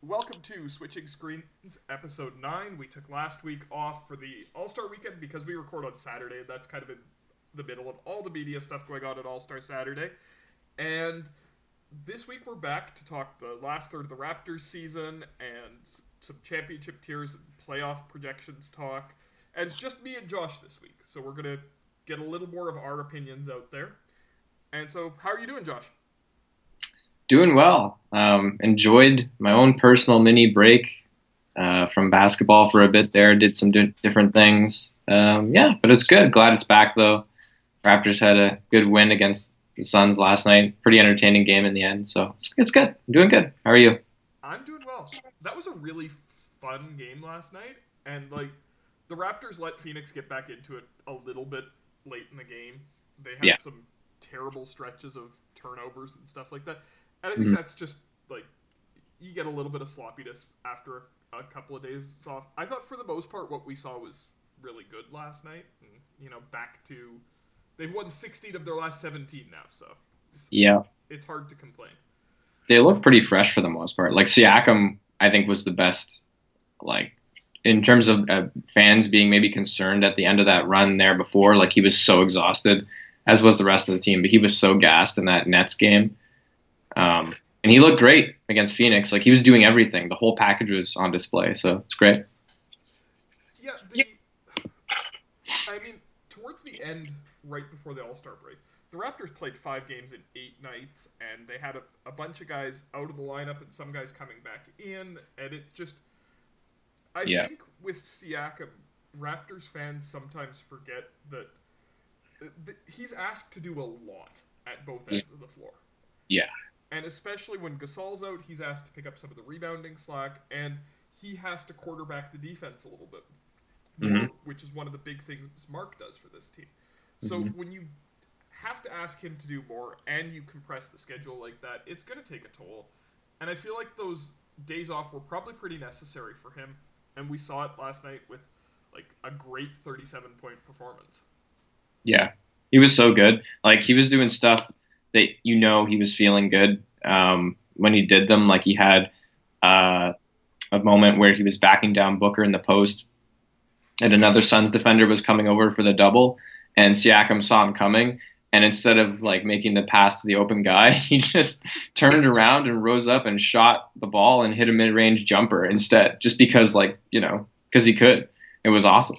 Welcome to Switching Screens, episode 9. We took last week off for the All Star weekend because we record on Saturday. That's kind of in the middle of all the media stuff going on at All Star Saturday. And this week we're back to talk the last third of the Raptors season and some championship tiers and playoff projections talk. And it's just me and Josh this week, so we're going to get a little more of our opinions out there. And so, how are you doing, Josh? Doing well. Enjoyed my own personal mini break from basketball for a bit there. Did some different things. Yeah, but it's good. Glad it's back though. Raptors had a good win against the Suns last night. Pretty entertaining game in the end. So it's good. I'm doing good. How are you? I'm doing well. That was a really fun game last night, and the Raptors let Phoenix get back into it a little bit late in the game. They Yeah. had some terrible stretches of turnovers and stuff like that, and I think Mhm. that's just like you get a little bit of sloppiness after a couple of days off. I thought for the most part what we saw was really good last night, and back to they've won 16 of their last 17 now, so it's, it's, Yeah. it's hard to complain. They look pretty fresh for the most part. Like Siakam, I think was the best. Like in terms of fans being maybe concerned at the end of that run there before, like he was so exhausted, as was the rest of the team. But he was so gassed in that Nets game. And he looked great against Phoenix. Like he was doing everything. The whole package was on display. So it's great. Yeah, I mean, towards the end, right before the All Star break, the Raptors played 5 games in 8 nights, and they had a bunch of guys out of the lineup and some guys coming back in, and it just. I Yeah. think with Siakam, Raptors fans sometimes forget that he's asked to do a lot at both Yeah. ends of the floor. Yeah. And especially when Gasol's out, he's asked to pick up some of the rebounding slack, and he has to quarterback the defense a little bit hmm more, which is one of the big things Mark does for this team. So hmm when you have to ask him to do more and you compress the schedule like that, it's going to take a toll. And I feel like those days off were probably pretty necessary for him. And we saw it last night with like a great 37-point performance. Yeah. He was so good. Like he was doing stuff that he was feeling good when he did them. Like he had uh, a moment where he was backing down Booker in the post, and another Suns defender was coming over for the double, and Siakam saw him coming. And instead of like making the pass to the open guy, he just turned around and rose up and shot the ball and hit a mid-range jumper instead, just because because he could. It was awesome.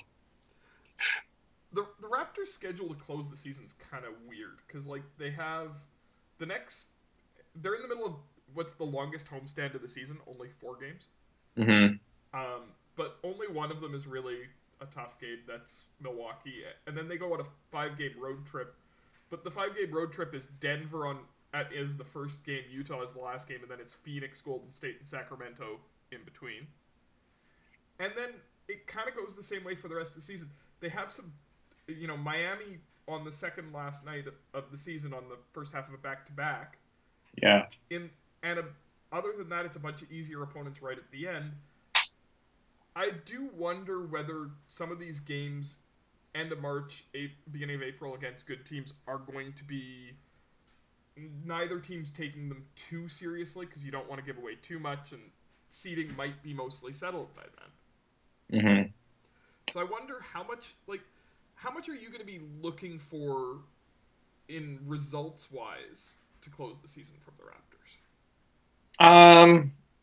The Raptors' schedule to close the season is kind of weird because like they have the next they're in the middle of what's the longest homestand of the season, only 4 games. hmm But only one of them is really a tough game. That's Milwaukee, and then they go on a 5 game road trip. But the 5 game road trip is Denver is the first game, Utah is the last game, and then it's Phoenix, Golden State, and Sacramento in between. And then it kind of goes the same way for the rest of the season. They have some, Miami on the second last night of the season on the first half of a back to back. Yeah. In and other than that, it's a bunch of easier opponents right at the end. I do wonder whether some of these games, end of March, beginning of April against good teams, are going to be neither team's taking them too seriously because you don't want to give away too much, and seeding might be mostly settled by then. hmm So I wonder how much are you going to be looking for in results wise to close the season from the Raptors?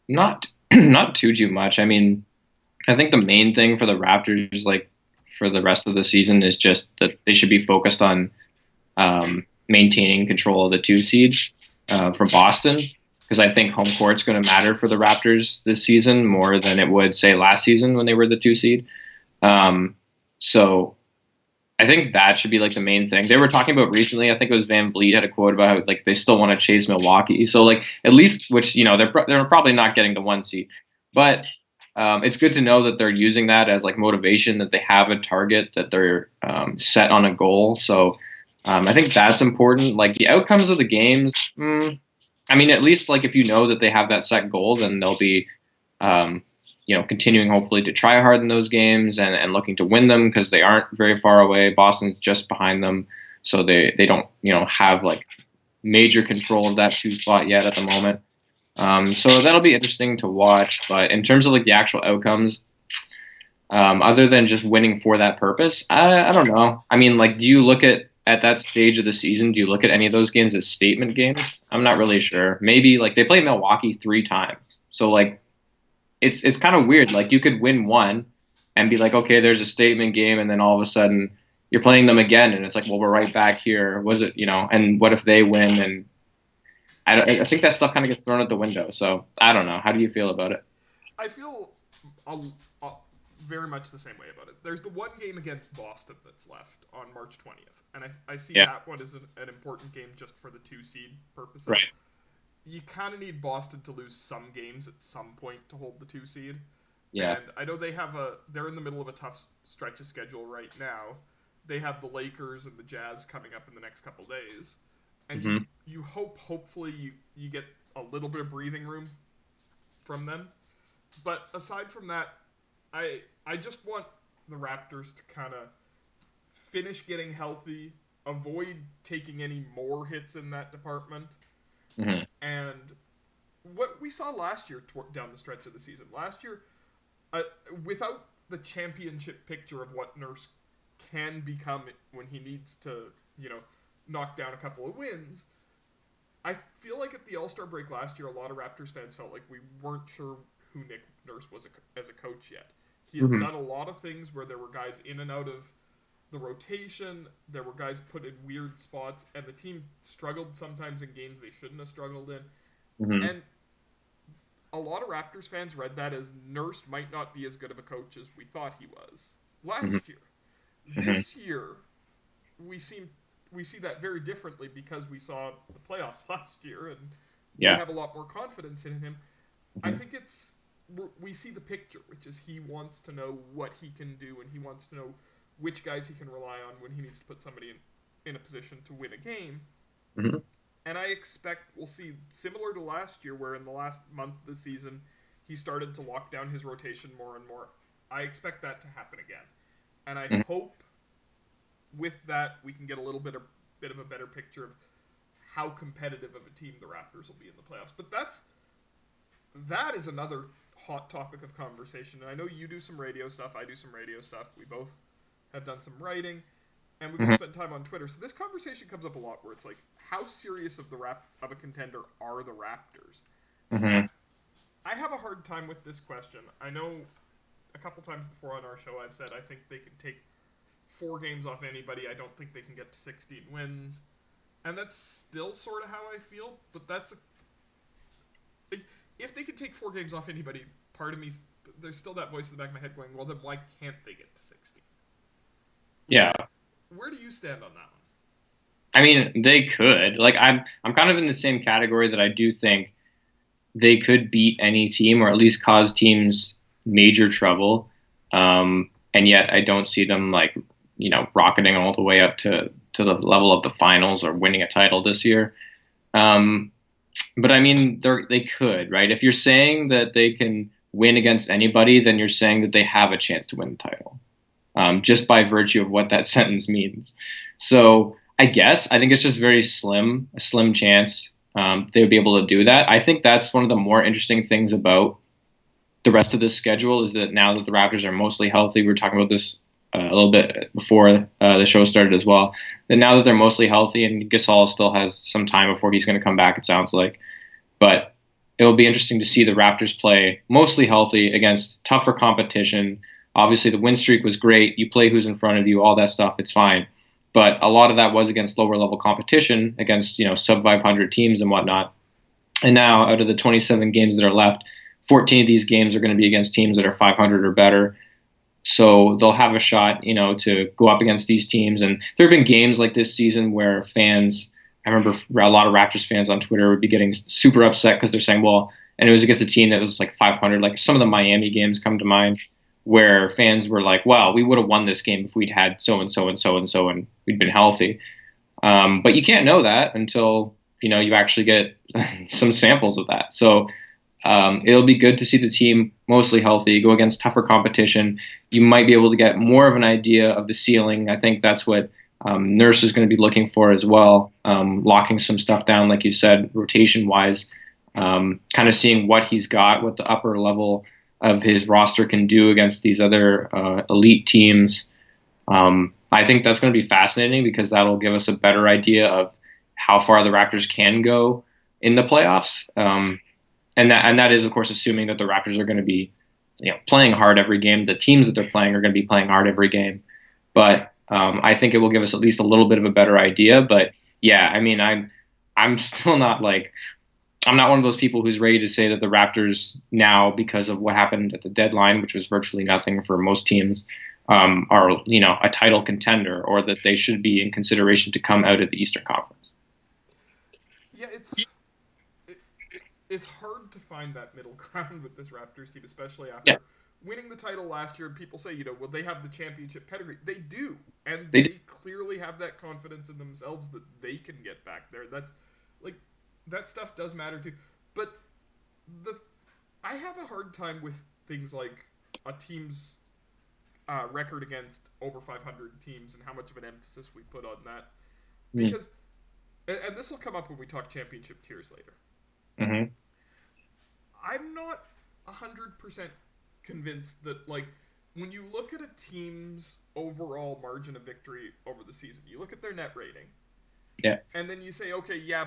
Not not too much. I mean, I think the main thing for the Raptors, like for the rest of the season, is just that they should be focused on maintaining control of the 2 seed for Boston, because I think home court's going to matter for the Raptors this season more than it would say last season when they were the 2 seed. Um, so I think that should be like the main thing. They were talking about recently. I think it was Van Vliet had a quote about how like they still want to chase Milwaukee. So like at least, which they're probably not getting the 1 seed, but it's good to know that they're using that as like motivation, that they have a target, that they're set on a goal. So I think that's important. Like the outcomes of the games. I mean, at least like if you know that they have that set goal, then they'll be um, continuing hopefully to try hard in those games and looking to win them because they aren't very far away. Boston's just behind them, so they don't have like major control of that 2 spot yet at the moment. So that'll be interesting to watch. But in terms of like the actual outcomes, other than just winning for that purpose, I don't know. I mean, like, do you look at that stage of the season? Do you look at any of those games as statement games? I'm not really sure. Maybe like they play Milwaukee 3 times, so like it's kind of weird. Like you could win one and be like, okay, there's a statement game, and then all of a sudden you're playing them again, and it's like, well, we're right back here. Was it, And what if they win? And I think that stuff kind of gets thrown out the window. So I don't know. How do you feel about it? I feel a, a, very much the same way about it. There's the one game against Boston that's left on March 20th, and I see Yeah. that one as an important game just for the 2 seed purposes. Right. You kind of need Boston to lose some games at some point to hold the 2 seed. Yeah. And I know they're in the middle of a tough stretch of schedule right now. They have the Lakers and the Jazz coming up in the next couple days. And Mm-hmm. you hopefully you get a little bit of breathing room from them. But aside from that, I just want the Raptors to kind of finish getting healthy, avoid taking any more hits in that department. Mm-hmm. And what we saw last year down the stretch of the season, last year, without the championship picture of what Nurse can become when he needs to, knock down a couple of wins, I feel like at the All-Star break last year, a lot of Raptors fans felt like we weren't sure who Nick Nurse was as a coach yet. He had done a lot of things where there were guys in and out of the rotation, there were guys put in weird spots, and the team struggled sometimes in games they shouldn't have struggled in. Mm-hmm. And a lot of Raptors fans read that as Nurse might not be as good of a coach as we thought he was last year. This year, we see that very differently because we saw the playoffs last year, and we have a lot more confidence in him. I think we see the picture, which is he wants to know what he can do, and he wants to know which guys he can rely on when he needs to put somebody in a position to win a game. Mm-hmm. And I expect we'll see, similar to last year, where in the last month of the season, he started to lock down his rotation more and more. I expect that to happen again. And I hope with that we can get a little bit of a better picture of how competitive of a team the Raptors will be in the playoffs. But that is another hot topic of conversation. And I know you do some radio stuff, I do some radio stuff. We both have done some writing, and we both spent time on Twitter. So this conversation comes up a lot, where it's like, how serious of a contender are the Raptors? Mm-hmm. I have a hard time with this question. I know a couple times before on our show I've said I think they can take 4 games off anybody. I don't think they can get to 16 wins. And that's still sort of how I feel, but if they could take 4 games off anybody, part of me, there's still that voice in the back of my head going, well, then why can't they get to 16? Yeah. Where do you stand on that one? I mean, they could. Like, I'm kind of in the same category that I do think they could beat any team, or at least cause teams major trouble. And yet I don't see them rocketing all the way up to the level of the finals or winning a title this year. But I mean, they could, right? If you're saying that they can win against anybody, then you're saying that they have a chance to win the title, just by virtue of what that sentence means. So I think it's just a slim chance they would be able to do that. I think that's one of the more interesting things about the rest of this schedule, is that now that the Raptors are mostly healthy, we were talking about this a little bit before the show started as well, that now that they're mostly healthy, and Gasol still has some time before he's going to come back, it sounds like, but it'll be interesting to see the Raptors play mostly healthy against tougher competition. Obviously, the win streak was great. You play who's in front of you, all that stuff, it's fine. But a lot of that was against lower level competition, against sub 500 teams and whatnot. And now, out of the 27 games that are left, 14 of these games are going to be against teams that are 500 or better. So they'll have a shot, to go up against these teams. And there have been games like this season where fans, I remember a lot of Raptors fans on Twitter would be getting super upset because they're saying, well, and it was against a team that was like 500. Like some of the Miami games come to mind, where fans were like, wow, we would have won this game if we'd had so-and-so and so-and-so and we'd been healthy. But you can't know that until, you actually get some samples of that. So it'll be good to see the team mostly healthy, go against tougher competition. You might be able to get more of an idea of the ceiling. I think that's what Nurse is going to be looking for as well, locking some stuff down, like you said, rotation-wise. kind of seeing what he's got, what the upper level of his roster can do against these other elite teams. I think that's going to be fascinating because that'll give us a better idea of how far the Raptors can go in the playoffs. And that is, of course, assuming that the Raptors are going to be, playing hard every game. The teams that they're playing are going to be playing hard every game. But I think it will give us at least a little bit of a better idea. But yeah, I mean, I'm still not like I'm not one of those people who's ready to say that the Raptors now, because of what happened at the deadline, which was virtually nothing for most teams, are a title contender or that they should be in consideration to come out of the Eastern Conference. Yeah, it's hard to find that middle ground with this Raptors team, especially after Yeah, winning the title last year. People say, well, they have the championship pedigree. They do, and they they clearly have that confidence in themselves that they can get back there. That's like that stuff does matter too. But the I have a hard time with things like a team's record against over 500 teams and how much of an emphasis we put on that because and this will come up when we talk championship tiers later. mm-hmm. I'm not 100% convinced that, like, when you look at a team's overall margin of victory over the season, you look at their net rating, Yeah, and then you say, okay, yeah,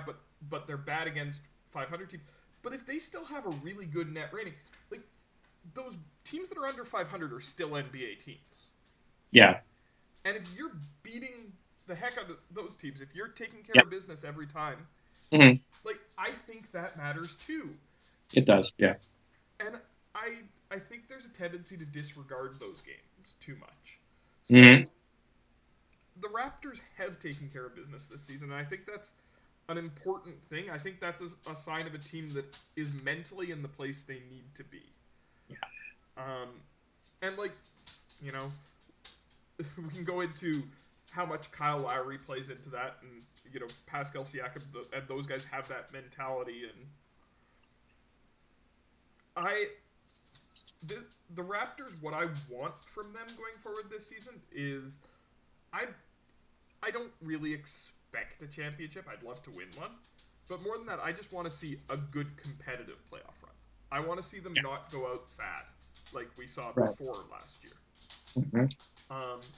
but they're bad against 500 teams. But if they still have a really good net rating, like, those teams that are under 500 are still NBA teams. yeah, And if you're beating the heck out of those teams, if you're taking care yeah. of business every time, Mm-hmm. like, I think that matters too. It does. Yeah. And I think there's a tendency to disregard those games too much. So Mm-hmm. the Raptors have taken care of business this season, and I think that's an important thing. I think that's a sign of a team that is mentally in the place they need to be. Yeah. And like, we can go into how much Kyle Lowry plays into that, and Pascal Siakam and those guys have that mentality, and the Raptors, what I want from them going forward this season is I don't really expect a championship. I'd love to win one. But more than that, I just want to see a good competitive playoff run. I want to see them not go out sad like we saw before last year. Mm-hmm.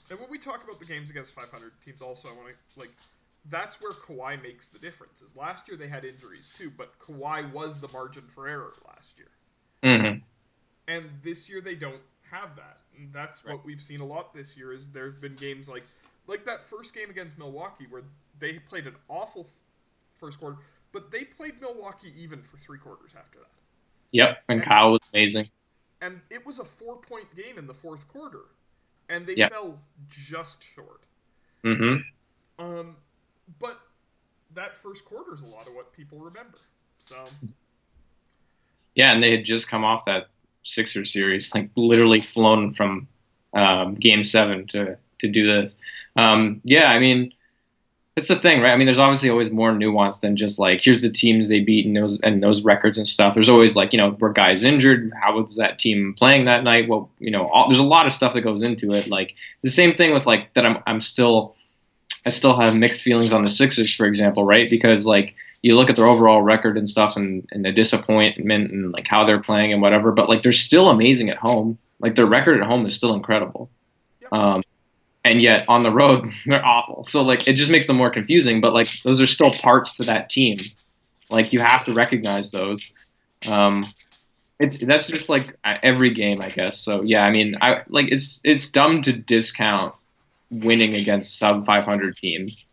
And when we talk about the games against 500 teams also, I want to, that's where Kawhi makes the difference. Is last year they had injuries too, but Kawhi was the margin for error last year. Mm-hmm. And this year they don't have that. And that's what we've seen a lot this year is there's been games like that first game against Milwaukee where they played an awful first quarter, but they played Milwaukee even for 3 quarters after that. Yep, and Kyle was amazing. And it was a 4-point game in the fourth quarter, and they fell just short. Mm-hmm. But that first quarter is a lot of what people remember. So. Yeah, and they had just come off that Sixers series, like literally flown from Game 7 to do this. Yeah, I mean, it's the thing, right? I mean, there's obviously always more nuance than just like here's the teams they beat and those records and stuff. There's always like were guys injured? How was that team playing that night? Well, there's a lot of stuff that goes into it. Like the same thing with like that. I still have mixed feelings on the Sixers, for example, right? Because like you look at their overall record and stuff, and the disappointment and like how they're playing and whatever, but like they're still amazing at home. Like their record at home is still incredible. Yep. And yet on the road they're awful. So like it just makes them more confusing. But like those are still parts to that team. Like you have to recognize those. That's just like every game, I guess. So yeah, I mean, it's dumb to discount winning against sub 500 teams.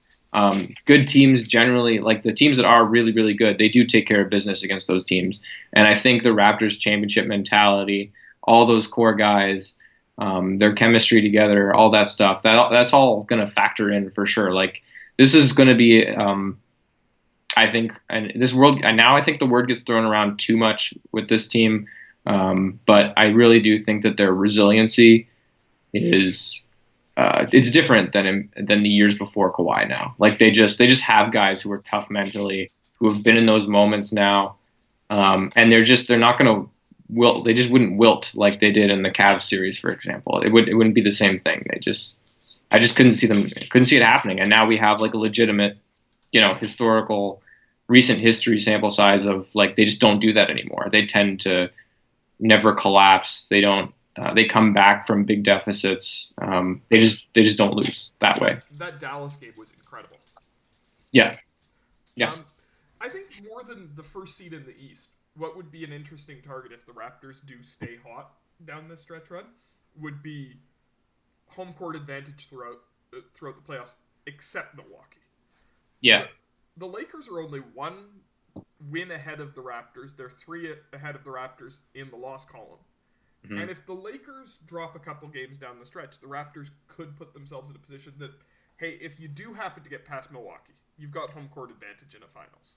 Good teams generally, like the teams that are really, really good, they do take care of business against those teams. And I think the Raptors championship mentality, all those core guys, their chemistry together, all that stuff, that's all going to factor in for sure. Like this is going to be, I think, and this world, and now I think the word gets thrown around too much with this team. But I really do think that their resiliency is, it's different than the years before Kawhi now. Like they just have guys who are tough mentally, who have been in those moments now, and they're not going to wilt. They just wouldn't wilt like they did in the Cavs series, for example. It wouldn't be the same thing. I just couldn't see it happening. And now we have like a legitimate, historical recent history sample size of like they just don't do that anymore. They tend to never collapse. They don't. They come back from big deficits. They just don't lose that way. That Dallas game was incredible. Yeah, yeah, Um, I think more than the first seed in the East, what would be an interesting target if the Raptors do stay hot down this stretch run would be home court advantage throughout the playoffs, except Milwaukee. yeah. The the Lakers are only one win ahead of the Raptors. They're three ahead of the Raptors in the loss column. Mm-hmm. And if the Lakers drop a couple games down the stretch, the Raptors could put themselves in a position that, hey, if you do happen to get past Milwaukee, you've got home court advantage in a finals.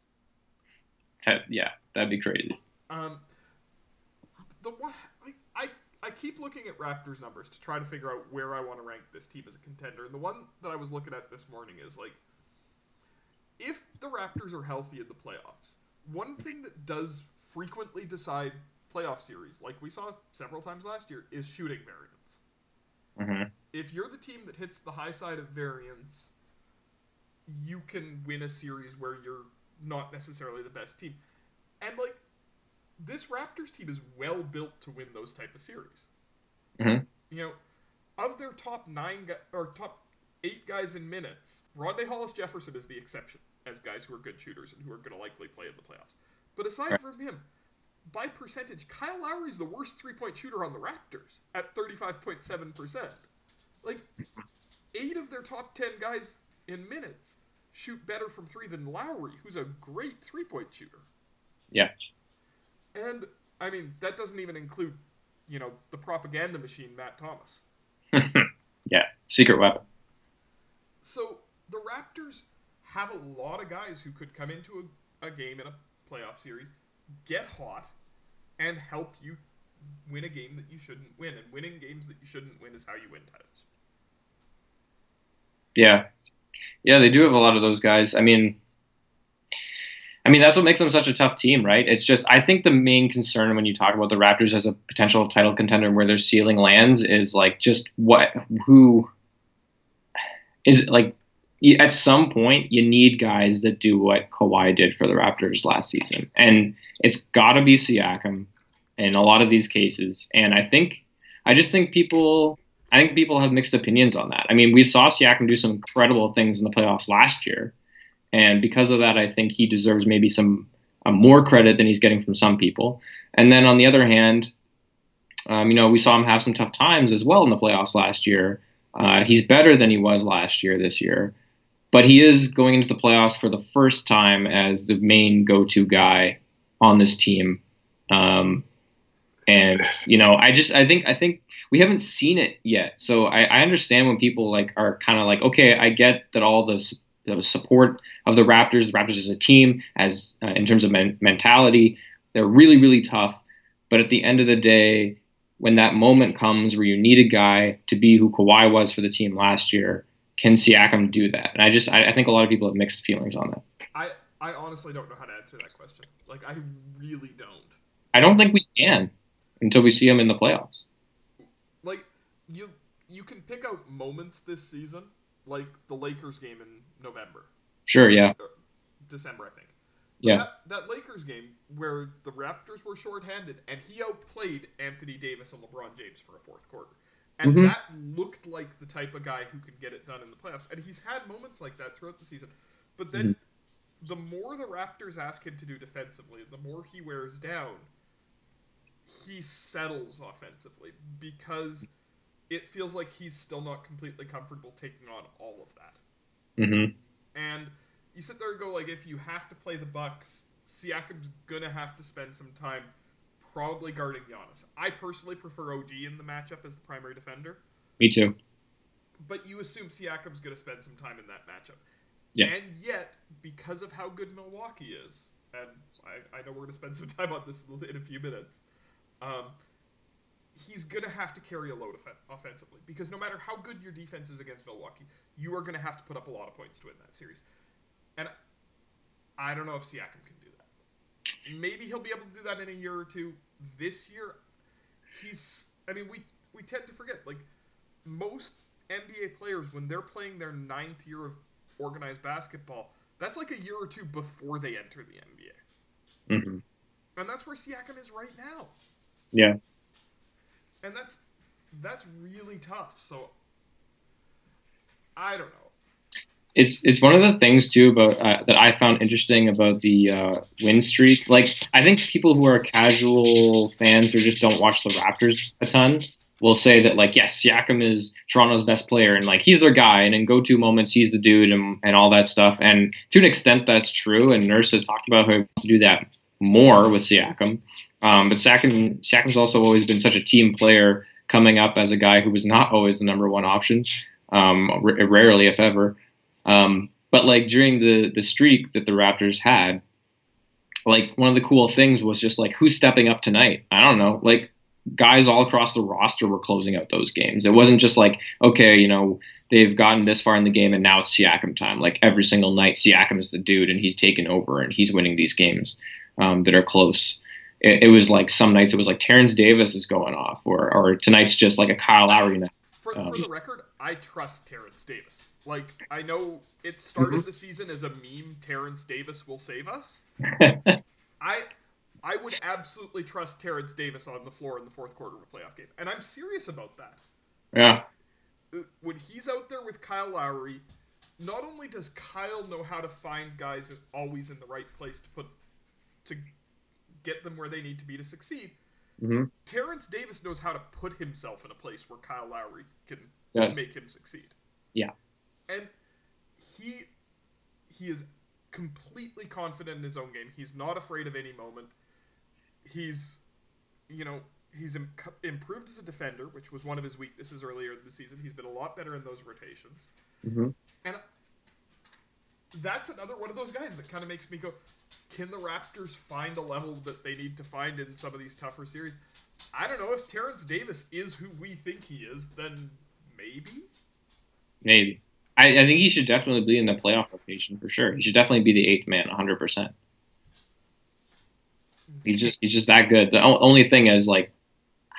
Yeah, that'd be crazy. Um, the one I keep looking at Raptors numbers to try to figure out where I want to rank this team as a contender. And the one that I was looking at this morning is like, if the Raptors are healthy in the playoffs, one thing that does frequently decide playoff series, like we saw several times last year, is shooting variance. Mm-hmm. If you're the team that hits the high side of variance, you can win a series where you're not necessarily the best team. And like this Raptors team is well built to win those type of series. Mm-hmm. You know, of their top top 8 guys in minutes, Rondae Hollis Jefferson is the exception as guys who are good shooters and who are going to likely play in the playoffs. But aside from him, by percentage, Kyle Lowry is the worst 3-point shooter on the Raptors at 35.7%. Like 8 of their top 10 guys in minutes shoot better from 3 than Lowry, who's a great 3-point shooter. Yeah. And I mean, that doesn't even include, the propaganda machine, Matt Thomas. Yeah, secret weapon. So the Raptors have a lot of guys who could come into a game in a playoff series, get hot, and help you win a game that you shouldn't win. And winning games that you shouldn't win is how you win titles. Yeah, yeah, they do have a lot of those guys. I mean that's what makes them such a tough team, right? It's just I think the main concern when you talk about the Raptors as a potential title contender where their ceiling lands is like just who is like at some point you need guys that do what Kawhi did for the Raptors last season, and it's got to be Siakam in a lot of these cases. And I just think I think people have mixed opinions on that. I mean, we saw Siakam do some incredible things in the playoffs last year, and because of that, I think he deserves maybe some more credit than he's getting from some people. And then on the other hand, we saw him have some tough times as well in the playoffs last year. He's better than he was last year this year, but he is going into the playoffs for the first time as the main go-to guy on this team. And I think we haven't seen it yet. So I understand when people like are kind of like, okay, I get that all the support of the Raptors as a team, as in terms of mentality, they're really really tough. But at the end of the day, when that moment comes where you need a guy to be who Kawhi was for the team last year, can Siakam do that? And I think a lot of people have mixed feelings on that. I honestly don't know how to answer that question. Like, I really don't. I don't think we can until we see him in the playoffs. Like, you can pick out moments this season, like the Lakers game in November. Sure, yeah. December, I think. But yeah. That Lakers game where the Raptors were shorthanded and he outplayed Anthony Davis and LeBron James for a fourth quarter. And Mm-hmm. that looked like the type of guy who could get it done in the playoffs. And he's had moments like that throughout the season. But then the more the Raptors ask him to do defensively, the more he wears down, he settles offensively because it feels like he's still not completely comfortable taking on all of that. Mm-hmm. And you sit there and go, like, if you have to play the Bucks, Siakam's gonna have to spend some time probably guarding Giannis. I personally prefer OG in the matchup as the primary defender. Me too. But you assume Siakam's gonna spend some time in that matchup. Yeah. And yet, because of how good Milwaukee is, and I know we're gonna spend some time on this in a few minutes, he's gonna have to carry a load offensively. Because no matter how good your defense is against Milwaukee, you are gonna have to put up a lot of points to win that series. And I don't know if Siakam can do that. Maybe he'll be able to do that in a year or two. This year, we tend to forget, like, most NBA players, when they're playing their 9th year of organized basketball, That's like a year or two before they enter the NBA. Mm-hmm. And that's where Siakam is right now. Yeah. And that's really tough. So I don't know. It's one of the things too about that I found interesting about the win streak. Like I think people who are casual fans or just don't watch the Raptors a ton will say that like yes, Siakam is Toronto's best player and like he's their guy and in go-to moments he's the dude and all that stuff. And to an extent that's true. And Nurse has talked about how he wants to do that more with Siakam. But Siakam's also always been such a team player, coming up as a guy who was not always the number one option, rarely if ever. But like during the streak that the Raptors had, like one of the cool things was just like who's stepping up tonight. I don't know, like guys all across the roster were closing out those games. It wasn't just like okay, they've gotten this far in the game and now it's Siakam time. Like every single night, Siakam is the dude and he's taking over and he's winning these games that are close. It was like some nights it was like Terrence Davis is going off, or tonight's just like a Kyle Lowry night. For the record, I trust Terrence Davis. Like, I know it started the season as a meme, Terrence Davis will save us. I would absolutely trust Terrence Davis on the floor in the fourth quarter of a playoff game. And I'm serious about that. Yeah. When he's out there with Kyle Lowry, not only does Kyle know how to find guys always in the right place to get them where they need to be to succeed, Terrence Davis knows how to put himself in a place where Kyle Lowry can make him succeed. Yeah. And he is completely confident in his own game. He's not afraid of any moment. He's improved as a defender, which was one of his weaknesses earlier in the season. He's been a lot better in those rotations. And that's another one of those guys that kind of makes me go, can the Raptors find a level that they need to find in some of these tougher series? I don't know. If Terrence Davis is who we think he is, then maybe. Maybe. I think he should definitely be in the playoff rotation for sure. He should definitely be the eighth man, 100%. He's just that good. The only thing is like,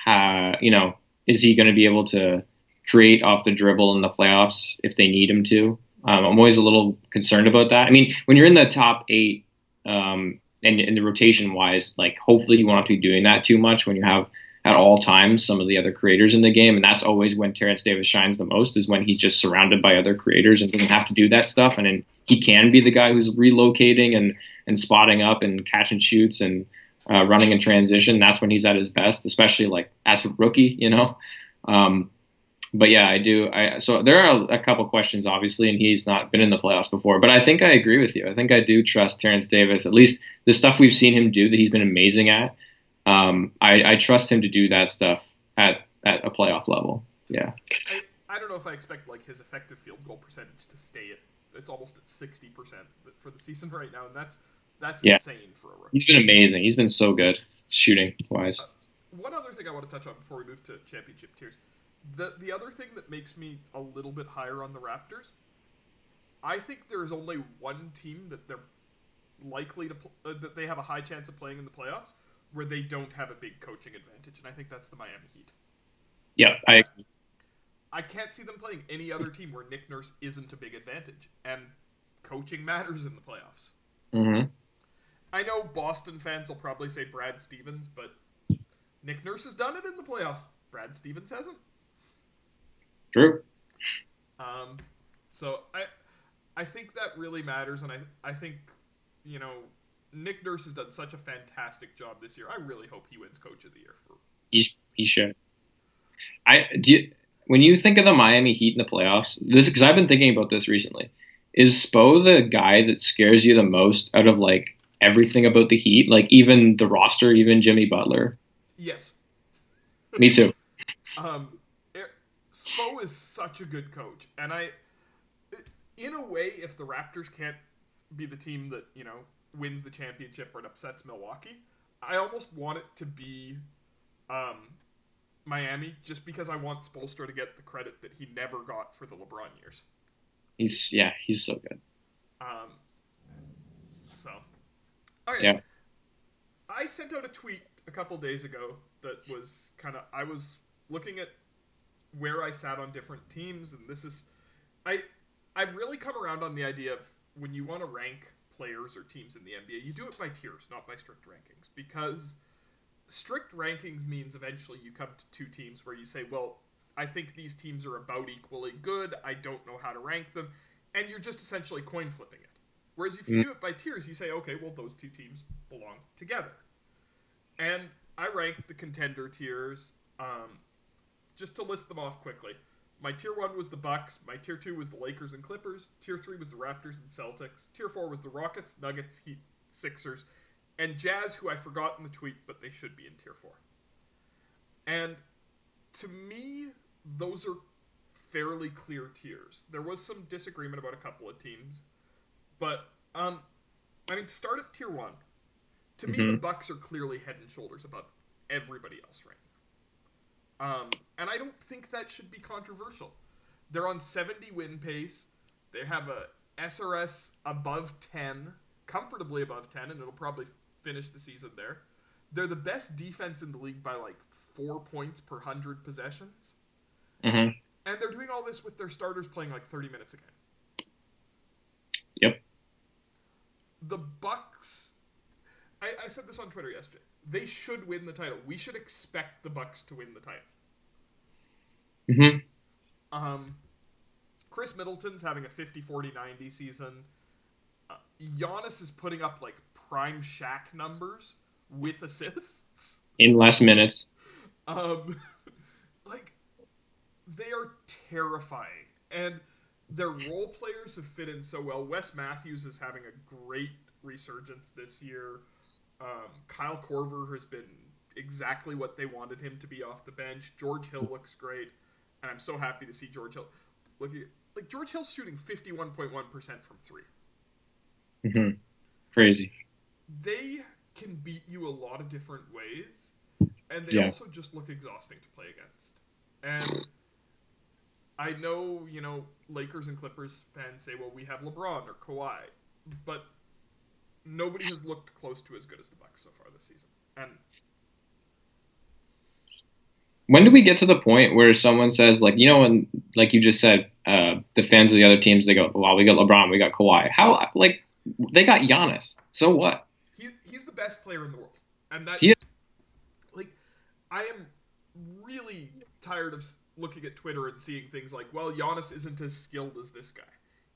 is he going to be able to create off the dribble in the playoffs if they need him to? I'm always a little concerned about that. I mean, when you're in the top 8, and in the rotation wise, like hopefully you won't have to be doing that too much when you have at all times some of the other creators in the game, and that's always when Terrence Davis shines the most, is when he's just surrounded by other creators and doesn't have to do that stuff, and then he can be the guy who's relocating and spotting up and catch and shoots and running in transition. That's when he's at his best, especially like as a rookie, But yeah, I do. So there are a couple questions, obviously, and he's not been in the playoffs before. But I think I agree with you. I think I do trust Terrence Davis. At least the stuff we've seen him do that he's been amazing at. I trust him to do that stuff at a playoff level. Yeah. I don't know if I expect like his effective field goal percentage to stay at it's almost at 60% for the season right now, and that's insane for a rookie. He's been amazing. He's been so good shooting wise. One other thing I want to touch on before we move to championship tiers. The other thing that makes me a little bit higher on the Raptors, I think there is only one team that they're likely to that they have a high chance of playing in the playoffs where they don't have a big coaching advantage, and I think that's the Miami Heat. Yeah, I can't see them playing any other team where Nick Nurse isn't a big advantage, and coaching matters in the playoffs. I know Boston fans will probably say Brad Stevens, but Nick Nurse has done it in the playoffs. Brad Stevens hasn't. True. So I think that really matters, and I think Nick Nurse has done such a fantastic job this year. I really hope he wins Coach of the Year. He should. When you think of the Miami Heat in the playoffs, because I've been thinking about this recently, is Spo the guy that scares you the most out of like everything about the Heat, like even the roster, even Jimmy Butler? Yes. Me too. Spo is such a good coach, and in a way, if the Raptors can't be the team that wins the championship or it upsets Milwaukee, I almost want it to be Miami, just because I want Spoelstra to get the credit that he never got for the LeBron years. He's so good. All right. Yeah. I sent out a tweet a couple days ago that was I was looking at where I sat on different teams, and this is I've really come around on the idea of when you want to rank players or teams in the NBA, you do it by tiers, not by strict rankings, because strict rankings means eventually you come to two teams where you say, well, I think these teams are about equally good. I don't know how to rank them. And you're just essentially coin flipping it. Whereas if you do it by tiers, you say, okay, well, those two teams belong together. And I ranked the contender tiers, just to list them off quickly. My tier 1 was the Bucks. My tier 2 was the Lakers and Clippers. Tier 3 was the Raptors and Celtics. Tier 4 was the Rockets, Nuggets, Heat, Sixers, and Jazz, who I forgot in the tweet, but they should be in tier 4. And to me, those are fairly clear tiers. There was some disagreement about a couple of teams, but to start at tier 1, to me the Bucks are clearly head and shoulders above everybody else right now. And I don't think that should be controversial. They're on 70 win pace. They have a SRS above 10, comfortably above 10, and it'll probably finish the season there. They're the best defense in the league by like 4 points per 100 possessions. Mm-hmm. And they're doing all this with their starters playing like 30 minutes a game. Yep. The Bucks, I said this on Twitter yesterday. They should win the title. We should expect the Bucks to win the title. Mm-hmm. Chris Middleton's having a 50-40-90 season. Giannis is putting up like prime Shaq numbers with assists in less minutes. Like, they are terrifying, and their role players have fit in so well. Wes Matthews is having a great resurgence this year. Kyle Korver has been exactly what they wanted him to be off the bench. George Hill looks great, and I'm so happy to see George Hill. Look, like George Hill's shooting 51.1% from three. Mm-hmm. Crazy. They can beat you a lot of different ways, and they also just look exhausting to play against. And I know, Lakers and Clippers fans say, well, we have LeBron or Kawhi, but nobody has looked close to as good as the Bucks so far this season. And when do we get to the point where someone says, like, when, like you just said, the fans of the other teams, they go, well, we got LeBron, we got Kawhi. How, like, they got Giannis. So what? He's the best player in the world. And that, he is. Like, I am really tired of looking at Twitter and seeing things like, well, Giannis isn't as skilled as this guy.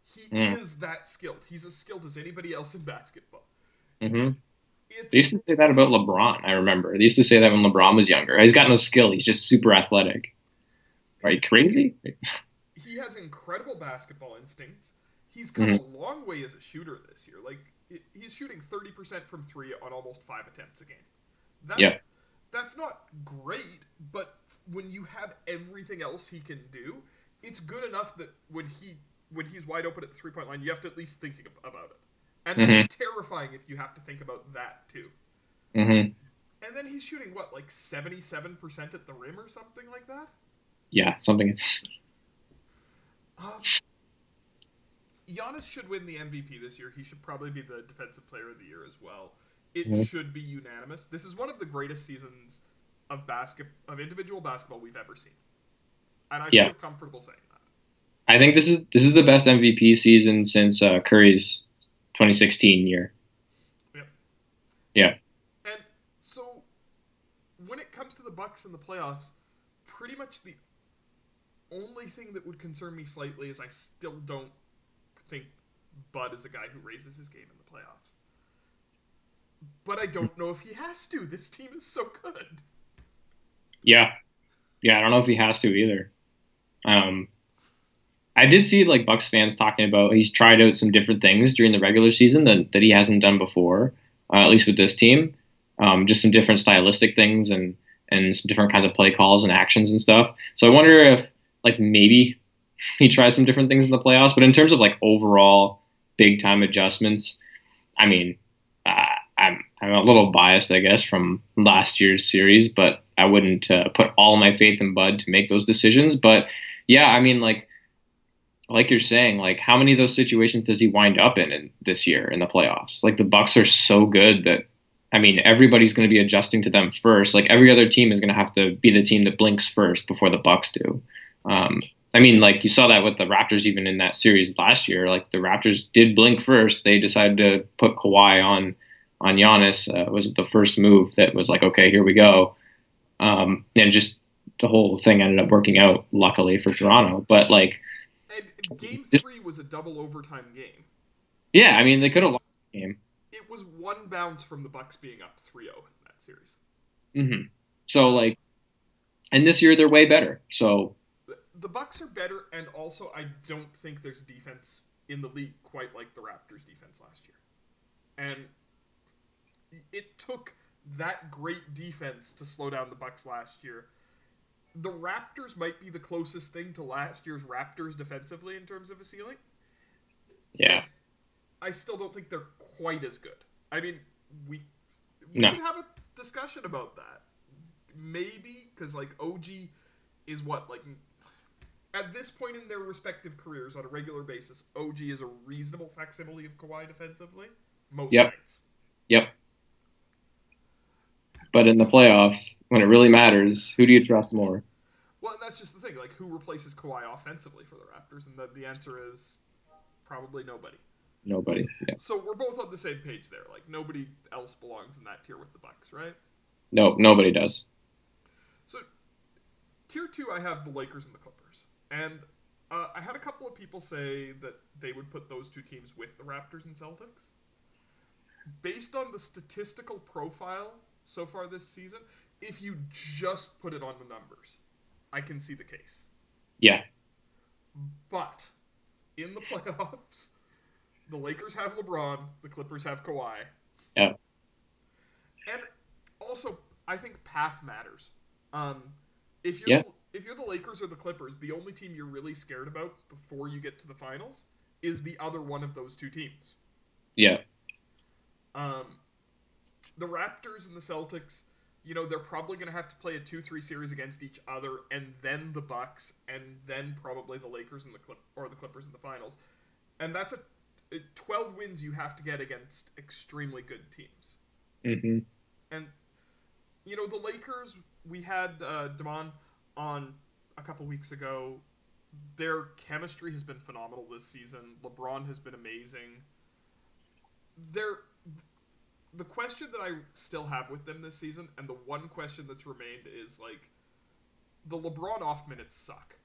He is that skilled. He's as skilled as anybody else in basketball. Mm-hmm. They used to say that about LeBron, I remember. They used to say that when LeBron was younger. He's got no skill. He's just super athletic. Are you crazy? He has incredible basketball instincts. He's come a long way as a shooter this year. Like, he's shooting 30% from three on almost 5 attempts a game. That's not great, but when you have everything else he can do, it's good enough that when he's wide open at the three-point line, you have to at least think about it. And that's terrifying if you have to think about that, too. Mm-hmm. And then he's shooting, like 77% at the rim or something like that? Yeah, something. Giannis should win the MVP this year. He should probably be the Defensive Player of the Year as well. It should be unanimous. This is one of the greatest seasons of individual basketball we've ever seen. And I feel comfortable saying that. I think this is the best MVP season since Curry's 2016 year. Yep. Yeah. And so when it comes to the Bucks in the playoffs, pretty much the only thing that would concern me slightly is I still don't think Bud is a guy who raises his game in the playoffs. But I don't know if he has to. This team is so good. Yeah. Yeah, I don't know if he has to either. I did see like Bucks fans talking about he's tried out some different things during the regular season that he hasn't done before, at least with this team. Just some different stylistic things and some different kinds of play calls and actions and stuff. So I wonder if like maybe he tries some different things in the playoffs. But in terms of like overall big time adjustments, I mean, I'm a little biased, I guess, from last year's series, but I wouldn't put all my faith in Bud to make those decisions. But yeah, I mean, like you're saying, like how many of those situations does he wind up in this year in the playoffs? Like the Bucks are so good that, I mean, everybody's going to be adjusting to them first. Like every other team is going to have to be the team that blinks first before the Bucks do. I mean, like you saw that with the Raptors even in that series last year. Like the Raptors did blink first. They decided to put Kawhi on Giannis. Was the first move that was like, okay, here we go. And just the whole thing ended up working out, luckily for Toronto. But like, And game just, 3 was a double overtime game. yeah, I mean, they It could have was lost the game. it was one bounce from the Bucks being up 3-0 in that series. So like, and this year they're way better. So The Bucks are better, and also I don't think there's defense in the league quite like the Raptors' defense last year. And it took that great defense to slow down the Bucks last year. The Raptors might be the closest thing to last year's Raptors defensively in terms of a ceiling. yeah, And I still don't think they're quite as good. I mean, we no, could have a discussion about that. Maybe because like OG is what like at this point in their respective careers on a regular basis, OG is a reasonable facsimile of Kawhi defensively most yep, nights. yep. But in the playoffs, when it really matters, who do you trust more? Well, and that's just the thing. Like, who replaces Kawhi offensively for the Raptors? And the answer is probably nobody. Nobody. Yeah. So we're both on the same page there. Like, nobody else belongs in that tier with the Bucks, right? No, nobody does. So, tier 2, I have the Lakers and the Clippers. And I had a couple of people say that they would put those two teams with the Raptors and Celtics. Based on the statistical profile so far this season, if you just put it on the numbers, I can see the case. Yeah. But in the playoffs, the Lakers have LeBron, the Clippers have Kawhi. Yeah. And also, I think path matters. If you're Yeah. if you're the Lakers or the Clippers, the only team you're really scared about before you get to the finals is the other one of those two teams. Yeah. The Raptors and the Celtics, you know, they're probably going to have to play a 2-3 series against each other, and then the Bucks, and then probably the Lakers and the Clippers in the finals. And that's 12 wins you have to get against extremely good teams. Mm-hmm. And you know, the Lakers, we had Damon on a couple weeks ago. Their chemistry has been phenomenal this season. LeBron has been amazing. The question that I still have with them this season, and the one question that's remained, is like the LeBron off minutes suck.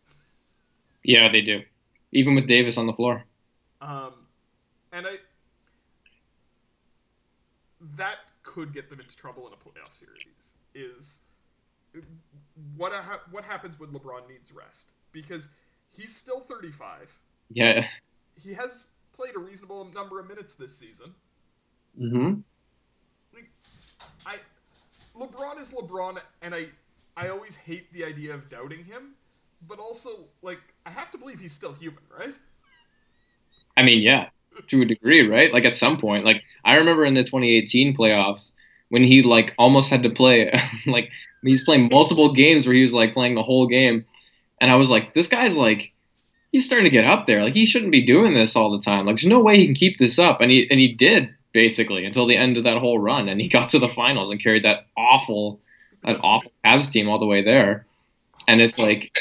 Yeah, they do. Even with Davis on the floor. And that could get them into trouble in a playoff series. Is what happens when LeBron needs rest, because he's still 35. Yeah. He has played a reasonable number of minutes this season. Mm-hmm. LeBron is LeBron, and I always hate the idea of doubting him, but also, like, I have to believe he's still human, right? I mean, yeah, to a degree, right? Like at some point, like I remember in the 2018 playoffs when he like almost had to play, like he's playing multiple games where he was like playing the whole game, and I was like, this guy's like, he's starting to get up there. Like he shouldn't be doing this all the time. Like there's no way he can keep this up, and he did basically until the end of that whole run, and he got to the finals and carried that awful Cavs team all the way there, and it's like.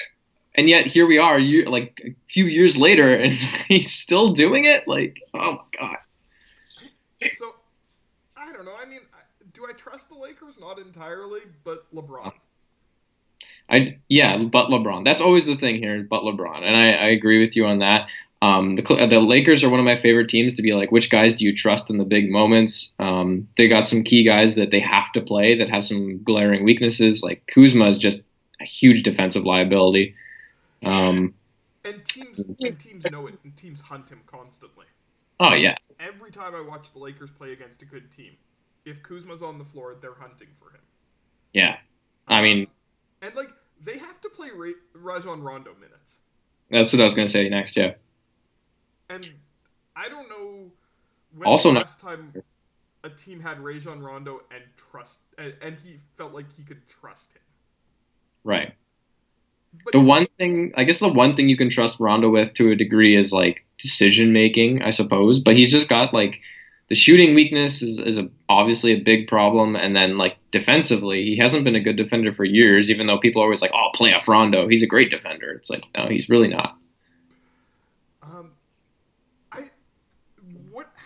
And yet here we are, like a few years later, and he's still doing it. Like, oh my god. So, I don't know. I mean, do I trust the Lakers? Not entirely, but LeBron. But LeBron. That's always the thing here, but LeBron, and I agree with you on that. The Lakers are one of my favorite teams to be like, which guys do you trust in the big moments? They got some key guys that they have to play that have some glaring weaknesses. Like Kuzma is just a huge defensive liability. And teams know it, and teams hunt him constantly. Oh yeah. Every time I watch the Lakers play against a good team, if Kuzma's on the floor, they're hunting for him. Yeah, I mean, and like they have to play Rajon Rondo minutes. That's what I was gonna say next. Yeah. And I don't know when also the last time a team had Rajon Rondo and he felt like he could trust him. Right. But the one thing you can trust Rondo with to a degree is like decision making, I suppose. But he's just got like the shooting weakness is obviously a big problem, and then like defensively, he hasn't been a good defender for years, even though people are always like, oh, playoff Rondo. He's a great defender. It's like, no, he's really not. Um, I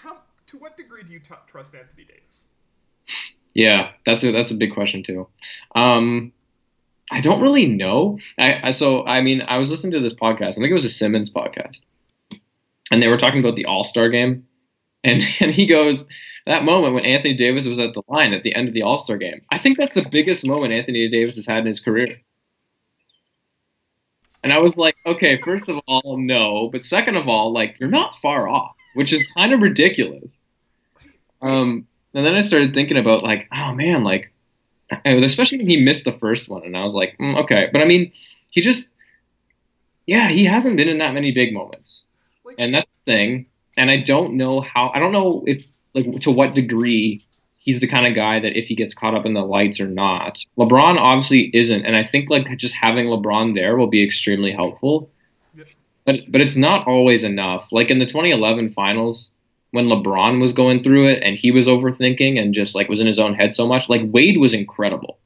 how to what degree do you trust Anthony Davis? Yeah, that's a big question too. Um, I don't really know. I mean, I was listening to this podcast. I think it was a Simmons podcast, and they were talking about the All Star game, and and he goes that moment when Anthony Davis was at the line at the end of the All Star game. I think that's the biggest moment Anthony Davis has had in his career. And I was like, okay, first of all, no, but second of all, like you're not far off, which is kind of ridiculous. And then I started thinking about like, oh man, like, especially when he missed the first one, and I was like, okay, but I mean, he just, yeah, he hasn't been in that many big moments, Like, and that's the thing. And I don't know if like to what degree he's the kind of guy that if he gets caught up in the lights or not. LeBron obviously isn't, and I think like just having LeBron there will be extremely helpful. yep. But it's not always enough. Like in the 2011 finals, when LeBron was going through it and he was overthinking and just like was in his own head so much, like Wade was incredible.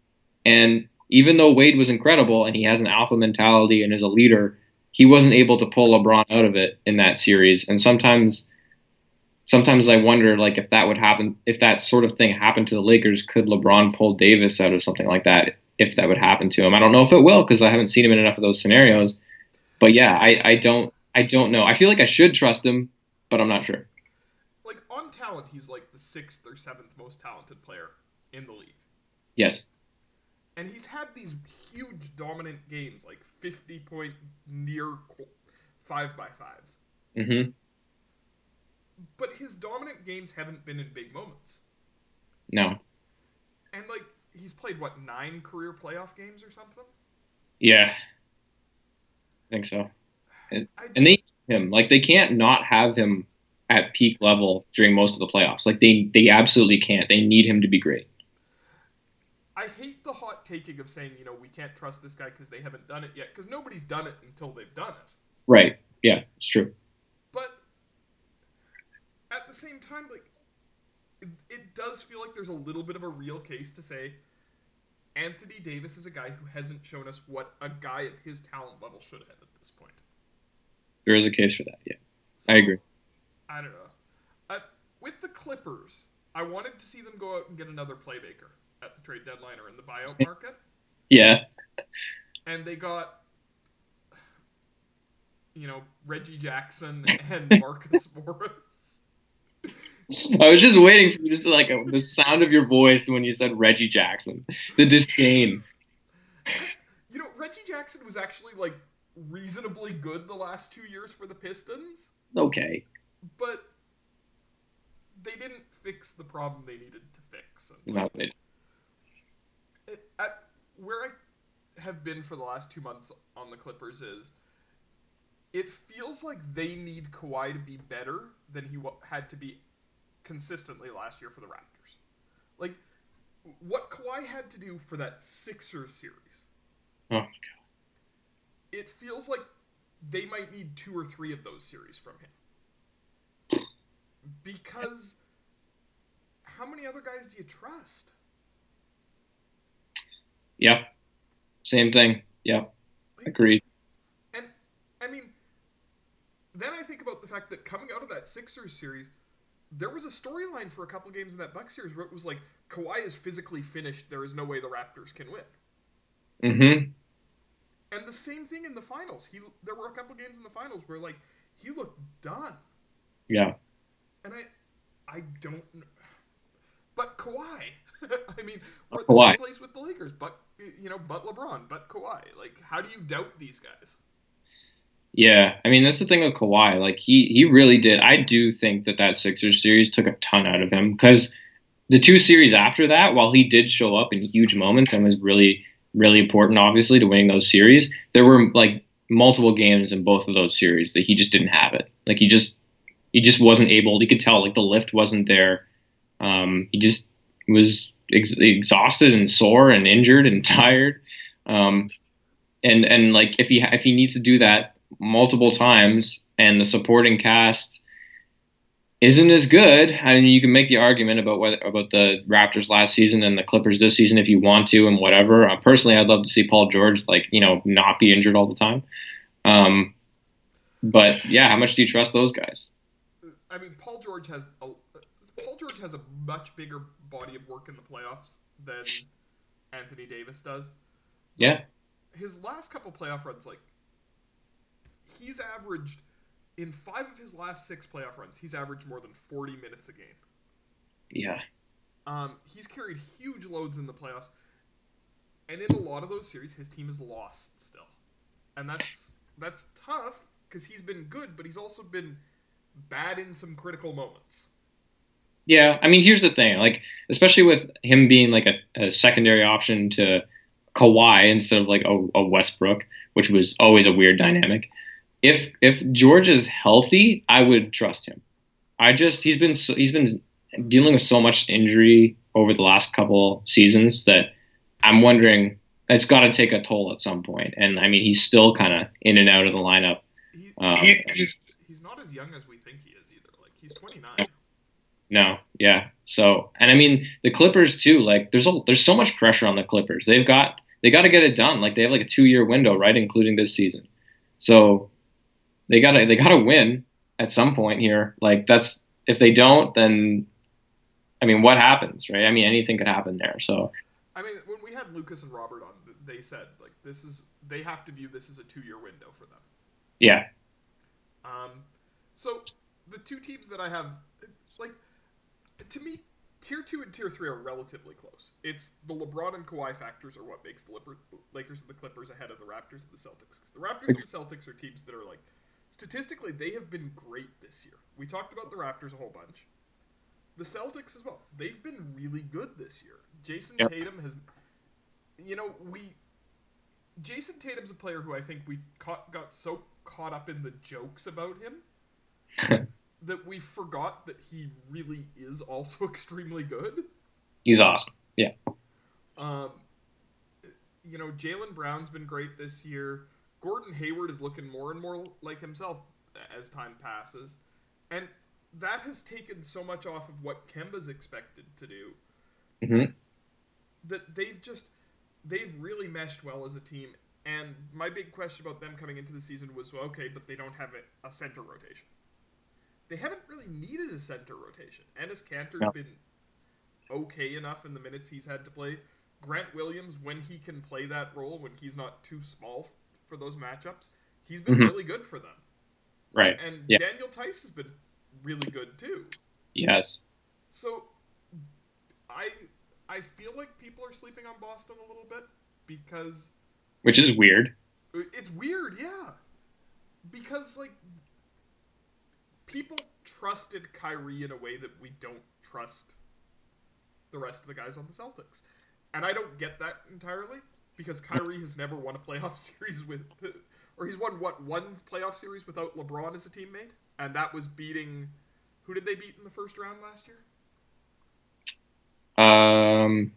And even though Wade was incredible and he has an alpha mentality and is a leader, he wasn't able to pull LeBron out of it in that series. And sometimes I wonder like if that would happen, if that sort of thing happened to the Lakers, could LeBron pull Davis out of something like that if that would happen to him? I don't know if it will because I haven't seen him in enough of those scenarios. But yeah, I don't know. I feel like I should trust him, but I'm not sure. Like on talent, he's like the sixth or seventh most talented player in the league. Yes. And he's had these huge dominant games, like 50-point near 5x5s. Mm-hmm. But his dominant games haven't been in big moments. No. And like he's played what 9 career playoff games or something. Yeah, I think so. And, I just, and they him like they can't not have him at peak level during most of the playoffs. Like they absolutely can't. They need him to be great. I hate the hot taking of saying, we can't trust this guy because they haven't done it yet, because nobody's done it until they've done it. Right. Yeah, it's true. But at the same time, like, it does feel like there's a little bit of a real case to say Anthony Davis is a guy who hasn't shown us what a guy of his talent level should have at this point. There is a case for that. Yeah, So, I agree. I don't know. With the Clippers, I wanted to see them go out and get another playmaker at the trade deadline or in the buyout market. Yeah. And they got, Reggie Jackson and Marcus Morris. I was just waiting for you to say like the sound of your voice when you said Reggie Jackson, the disdain. Reggie Jackson was actually like reasonably good the last 2 years for the Pistons, Okay. but they didn't fix the problem they needed to fix. And, No, they, where I have been for the last 2 months on the Clippers is it feels like they need Kawhi to be better than he had to be consistently last year for the Raptors. Like, what Kawhi had to do for that Sixers series. oh my God. It feels like they might need 2 or 3 of those series from him. Because how many other guys do you trust? Yeah. Same thing. Yeah. Agreed. And, I mean, then I think about the fact that coming out of that Sixers series, there was a storyline for a couple games in that Bucks series where it was like, Kawhi is physically finished. There is no way the Raptors can win. Mm-hmm. And the same thing in the finals. There were a couple games in the finals where, like, he looked done. Yeah. And I don't know. But Kawhi. I mean, we're at Kawhi. the same place with the Lakers. But, but LeBron, but Kawhi. Like, how do you doubt these guys? Yeah, I mean that's the thing with Kawhi. Like he really did. I do think that Sixers series took a ton out of him because the 2 series after that, while he did show up in huge moments and was really really important, obviously to winning those series, there were like multiple games in both of those series that he just didn't have it. Like he just wasn't able. You could tell like the lift wasn't there. He just was exhausted and sore and injured and tired. And like if he needs to do that multiple times and the supporting cast isn't as good. I mean, you can make the argument about whether about the Raptors last season and the Clippers this season if you want to and whatever. Personally, I'd love to see Paul George not be injured all the time. But yeah, how much do you trust those guys? I mean, Paul George has a much bigger body of work in the playoffs than Anthony Davis does. But Yeah, his last couple playoff runs, like he's averaged in 5 of his last 6 playoff runs, he's averaged more than 40 minutes a game. yeah, He's carried huge loads in the playoffs, and in a lot of those series, his team has lost still, and that's tough because he's been good, but he's also been bad in some critical moments. yeah. I mean, here's the thing, like especially with him being like a secondary option to Kawhi instead of like a Westbrook, which was always a weird dynamic. If George is healthy, I would trust him. He's been dealing with so much injury over the last couple seasons that I'm wondering it's got to take a toll at some point. And I mean, he's still kind of in and out of the lineup. He, Um, he's not as young as we think he is either. Like he's 29. no, yeah. So, and I mean, the Clippers too. Like, there's so much pressure on the Clippers. They got to get it done. Like, they have like a 2 year window, right, including this season. So they gotta win at some point here. Like, that's if they don't, then I mean, what happens, right? I mean, anything could happen there. So I mean, when we had Lucas and Robert on, they said like they have to view this as a 2 year window for them. yeah. So the two teams that I have, like, to me, tier 2 and tier 3 are relatively close. It's the LeBron and Kawhi factors are what makes the Lakers and the Clippers ahead of the Raptors and the Celtics. Because the Raptors and the Celtics are teams that are like, statistically, they have been great this year. We talked about the Raptors a whole bunch. The Celtics as well. They've been really good this year. Jason Yep. Tatum has, you know, we. Jason Tatum's a player who I think we've got so caught up in the jokes about him that we forgot that he really is also extremely good. He's awesome. Yeah. Um, Jalen Brown's been great this year. Gordon Hayward is looking more and more like himself as time passes. And that has taken so much off of what Kemba's expected to do Hmm. that they've really meshed well as a team. And my big question about them coming into the season was, well, okay, but they don't have a center rotation. They haven't really needed a center rotation. Ennis Cantor's No. been okay enough in the minutes he's had to play. Grant Williams, when he can play that role, when he's not too small for those matchups, he's been Hmm. really good for them. Right. And Yeah. Daniel Tice has been really good too. Yes. So I I feel like people are sleeping on Boston a little bit because Which is weird. it's weird, yeah. Because like people trusted Kyrie in a way that we don't trust the rest of the guys on the Celtics. And I don't get that entirely because Kyrie has never won a playoff series with or he's won one playoff series without LeBron as a teammate, and that was beating who did they beat in the first round last year? Um.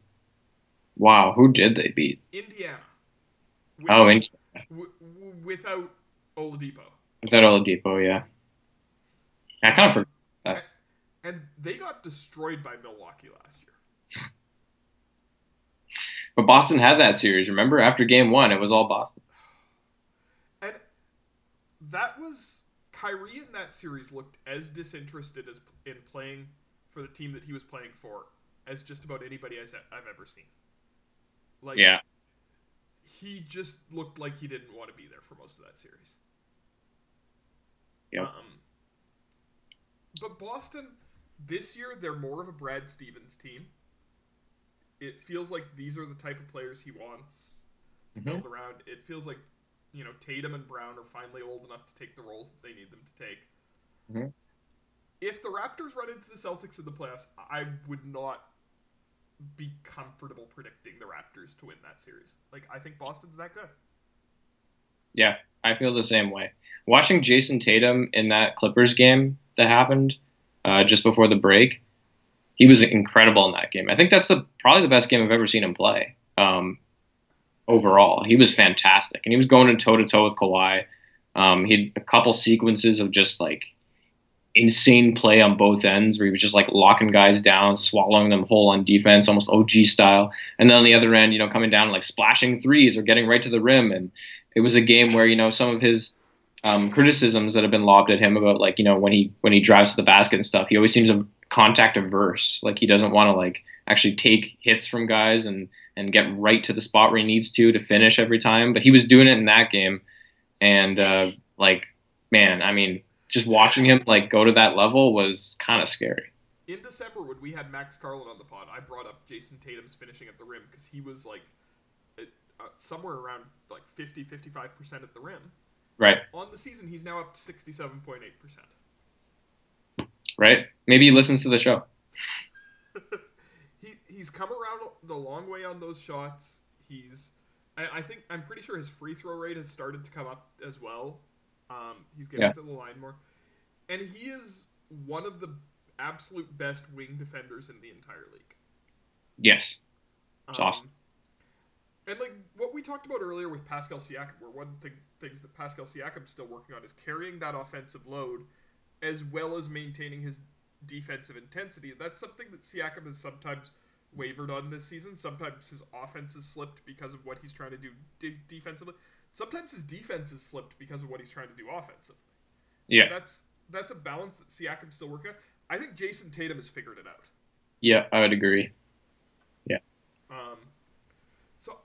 Wow. Who did they beat? Indiana. Oh, Without and without Oladipo. that Oladipo. Yeah. I kind of Um, forgot that. and they got destroyed by Milwaukee last year. But Boston had that series. Remember, after Game 1, it was all Boston. And that was Kyrie in that series looked as disinterested as in playing for the team that he was playing for as just about anybody I've ever seen. Like, Yeah. he just looked like he didn't want to be there for most of that series. Yep. But Boston, this year, they're more of a Brad Stevens team. It feels like these are the type of players he wants to build around. It feels like, Tatum and Brown are finally old enough to take the roles that they need them to take. Mm-hmm. If the Raptors run into the Celtics in the playoffs, I would not be comfortable predicting the Raptors to win that series. Like, I think Boston's that good. Yeah, I feel the same way. Watching Jason Tatum in that Clippers game that happened just before the break, he was incredible in that game. I think that's probably the best game I've ever seen him play. Overall, he was fantastic, and he was going toe to toe with Kawhi. He had a couple sequences of just like insane play on both ends where he was just like locking guys down, swallowing them whole on defense, almost OG style. And then on the other end, coming down and like splashing threes or getting right to the rim. And it was a game where, some of his criticisms that have been lobbed at him about like, when he drives to the basket and stuff, he always seems contact averse. Like he doesn't want to like actually take hits from guys and get right to the spot where he needs to finish every time. But he was doing it in that game. And like, man, I mean, just watching him like go to that level was kind of scary. In December, when we had Max Carlin on the pod, I brought up Jason Tatum's finishing at the rim because he was like somewhere around like 50-55% at the rim. Right. On the season, he's now up to 67.8%. Right. Maybe he listens to the show. He's come around the long way on those shots. I'm pretty sure his free throw rate has started to come up as well. He's getting to the line more. And he is one of the absolute best wing defenders in the entire league. Yes. It's awesome. And like what we talked about earlier with Pascal Siakam, where one things that Pascal Siakam's still working on is carrying that offensive load as well as maintaining his defensive intensity. That's something that Siakam has sometimes wavered on this season. Sometimes his offense has slipped because of what he's trying to do defensively. Sometimes his defense has slipped because of what he's trying to do offensively. Yeah. That's a balance that Siakam's still working on. I think Jason Tatum has figured it out. Yeah, I would agree. Yeah. So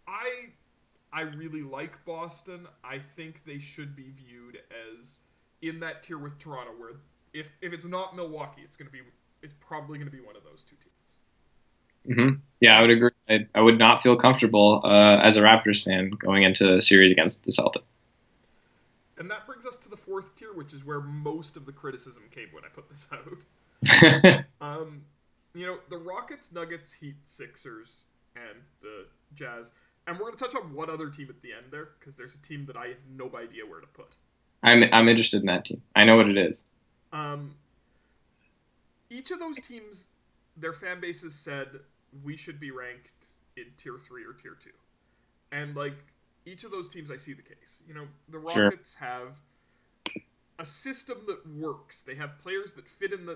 I really like Boston. I think they should be viewed as in that tier with Toronto, where if it's not Milwaukee, it's probably gonna be one of those two teams. Mm-hmm. Yeah, I would agree. I would not feel comfortable as a Raptors fan going into a series against the Celtics. And that brings us to the fourth tier, which is where most of the criticism came when I put this out. The Rockets, Nuggets, Heat, Sixers, and the Jazz. And we're going to touch on one other team at the end there, because there's a team that I have no idea where to put. I'm interested in that team. I know what it is. Each of those teams, their fan bases said we should be ranked in tier 3 or tier 2. And like each of those teams, I see the case. The Rockets have a system that works. They have players that fit in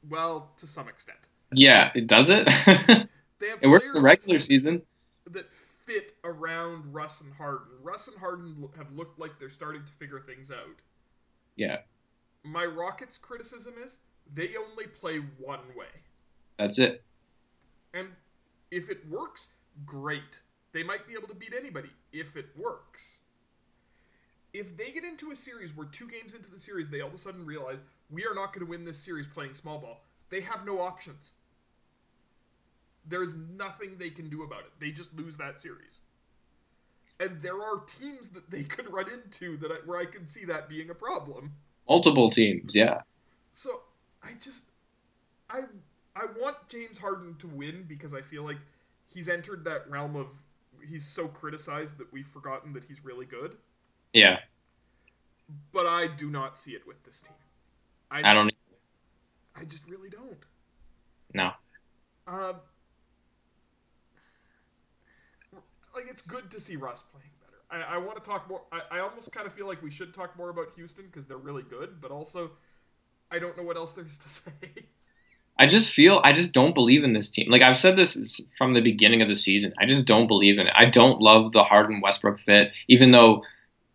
well, to some extent. Yeah, it does it. It works the regular season. That fit around Russ and Harden. Russ and Harden have looked like they're starting to figure things out. Yeah. My Rockets criticism is they only play one way. That's it. And if it works, great. They might be able to beat anybody if it works. If they get into a series where 2 games into the series, they all of a sudden realize we are not going to win this series playing small ball, they have no options. There's nothing they can do about it. They just lose that series. And there are teams that they could run into where I can see that being a problem. Multiple teams, yeah. So I want James Harden to win because I feel like he's entered that realm of he's so criticized that we've forgotten that he's really good. Yeah. But I do not see it with this team. I don't either. I just really don't. No. Like, it's good to see Russ playing better. I want to talk more. I almost kind of feel like we should talk more about Houston because they're really good, but also I don't know what else there is to say. I just don't believe in this team. Like, I've said this from the beginning of the season. I just don't believe in it. I don't love the Harden-Westbrook fit, even though,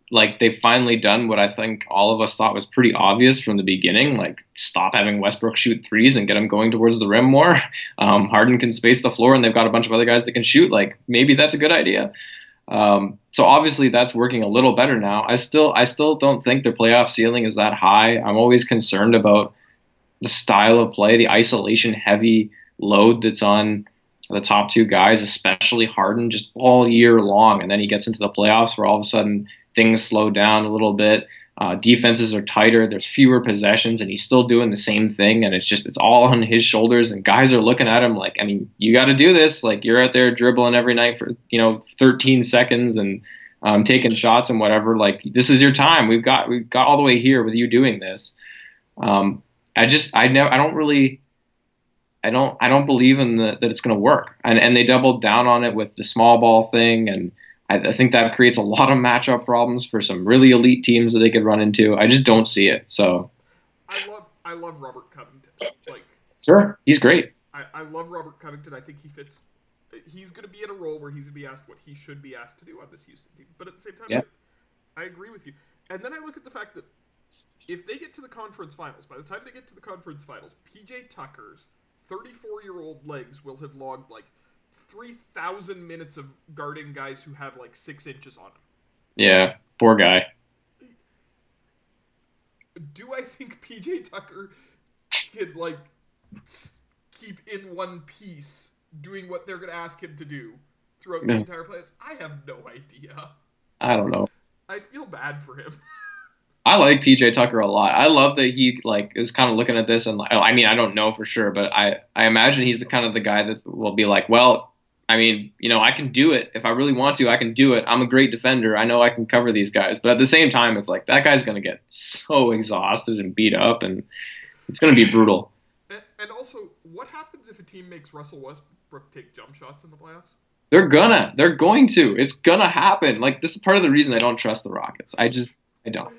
like, they've finally done what I think all of us thought was pretty obvious from the beginning. Like, stop having Westbrook shoot threes and get him going towards the rim more. Harden can space the floor, and they've got a bunch of other guys that can shoot. Like, maybe that's a good idea. So obviously that's working a little better now. I still don't think their playoff ceiling is that high. I'm always concerned about the style of play, the isolation heavy load that's on the top 2 guys, especially Harden, just all year long. And then he gets into the playoffs where all of a sudden things slow down a little bit. Defenses are tighter. There's fewer possessions, and he's still doing the same thing. And it's all on his shoulders. And guys are looking at him like, I mean, you got to do this. Like, you're out there dribbling every night for 13 seconds and taking shots and whatever. Like, this is your time. We've got all the way here with you doing this. I don't believe in that it's going to work. And they doubled down on it with the small ball thing. And I think that creates a lot of matchup problems for some really elite teams that they could run into. I just don't see it. So I love Robert Covington. Like, Sure, he's great. I love Robert Covington. I think he fits. He's going to be in a role where he's going to be asked what he should be asked to do on this Houston team. But at the same time, Yeah. I agree with you. And then I look at the fact that if they get to the conference finals, by the time they get to the conference finals, PJ Tucker's 34-year-old legs will have logged like 3,000 minutes of guarding guys who have like 6 inches on him. Yeah, poor guy. Do I think PJ Tucker can like keep in one piece doing what they're going to ask him to do throughout the entire playoffs? I have no idea. I don't know. I feel bad for him. I like PJ Tucker a lot. I love that he like is kind of looking at this and like, I mean, I don't know for sure, but I imagine he's the kind of the guy that will be like, well, I mean, I can do it. If I really want to, I can do it. I'm a great defender. I know I can cover these guys. But at the same time, it's like that guy's going to get so exhausted and beat up, and it's going to be brutal. And also, what happens if a team makes Russell Westbrook take jump shots in the playoffs? They're going to. It's going to happen. Like, this is part of the reason I don't trust the Rockets. I don't.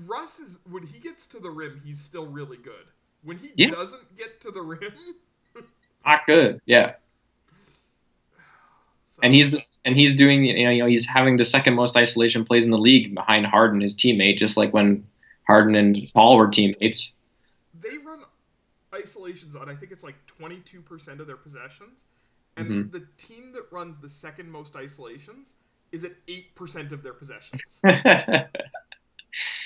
Russ is, when he gets to the rim, he's still really good. When he doesn't get to the rim, not good. Yeah. so, and he's doing, he's having the second most isolation plays in the league behind Harden, his teammate, just like when Harden and Paul were teammates. They run isolations on, I think it's like 22% of their possessions, and the team that runs the second most isolations is at 8% of their possessions.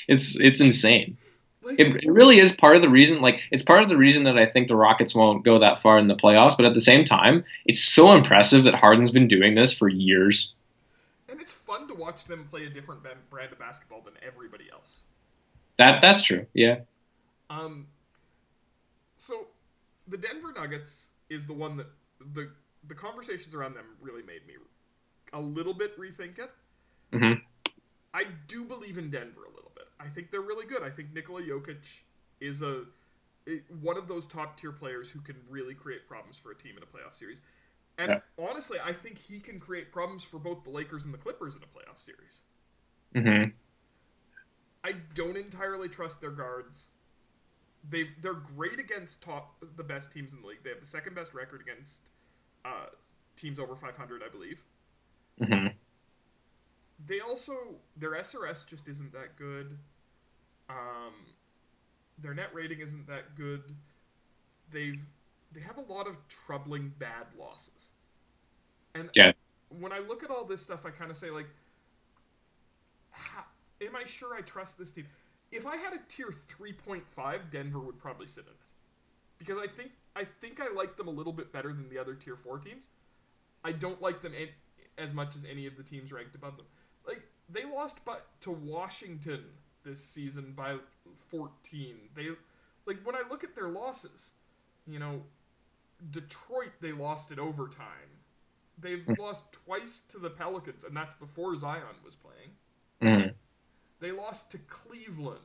It's insane. Like, it really is part of the reason. Like, it's part of the reason that I think the Rockets won't go that far in the playoffs. But at the same time, it's so impressive that Harden's been doing this for years. And it's fun to watch them play a different brand of basketball than everybody else. That's true. Yeah. So the Denver Nuggets is the one that the conversations around them really made me a little bit rethink it. Mm-hmm. I do believe in Denver a little bit. I think they're really good. I think Nikola Jokic is one of those top tier players who can really create problems for a team in a playoff series. And honestly, I think he can create problems for both the Lakers and the Clippers in a playoff series. Mm-hmm. I don't entirely trust their guards. They're great against the best teams in the league. They have the second best record against teams over 500, I believe. Mm-hmm. They also, their SRS just isn't that good. Their net rating isn't that good. They have a lot of troubling bad losses. And when I look at all this stuff, I kind of say, like, am I sure I trust this team? If I had a tier 3.5, Denver would probably sit in it. Because I think I like them a little bit better than the other tier 4 teams. I don't like them as much as any of the teams ranked above them. Like, they lost to Washington this season by 14. When I look at their losses, Detroit, they lost in overtime. They've lost twice to the Pelicans, and that's before Zion was playing. Mm-hmm. They lost to Cleveland.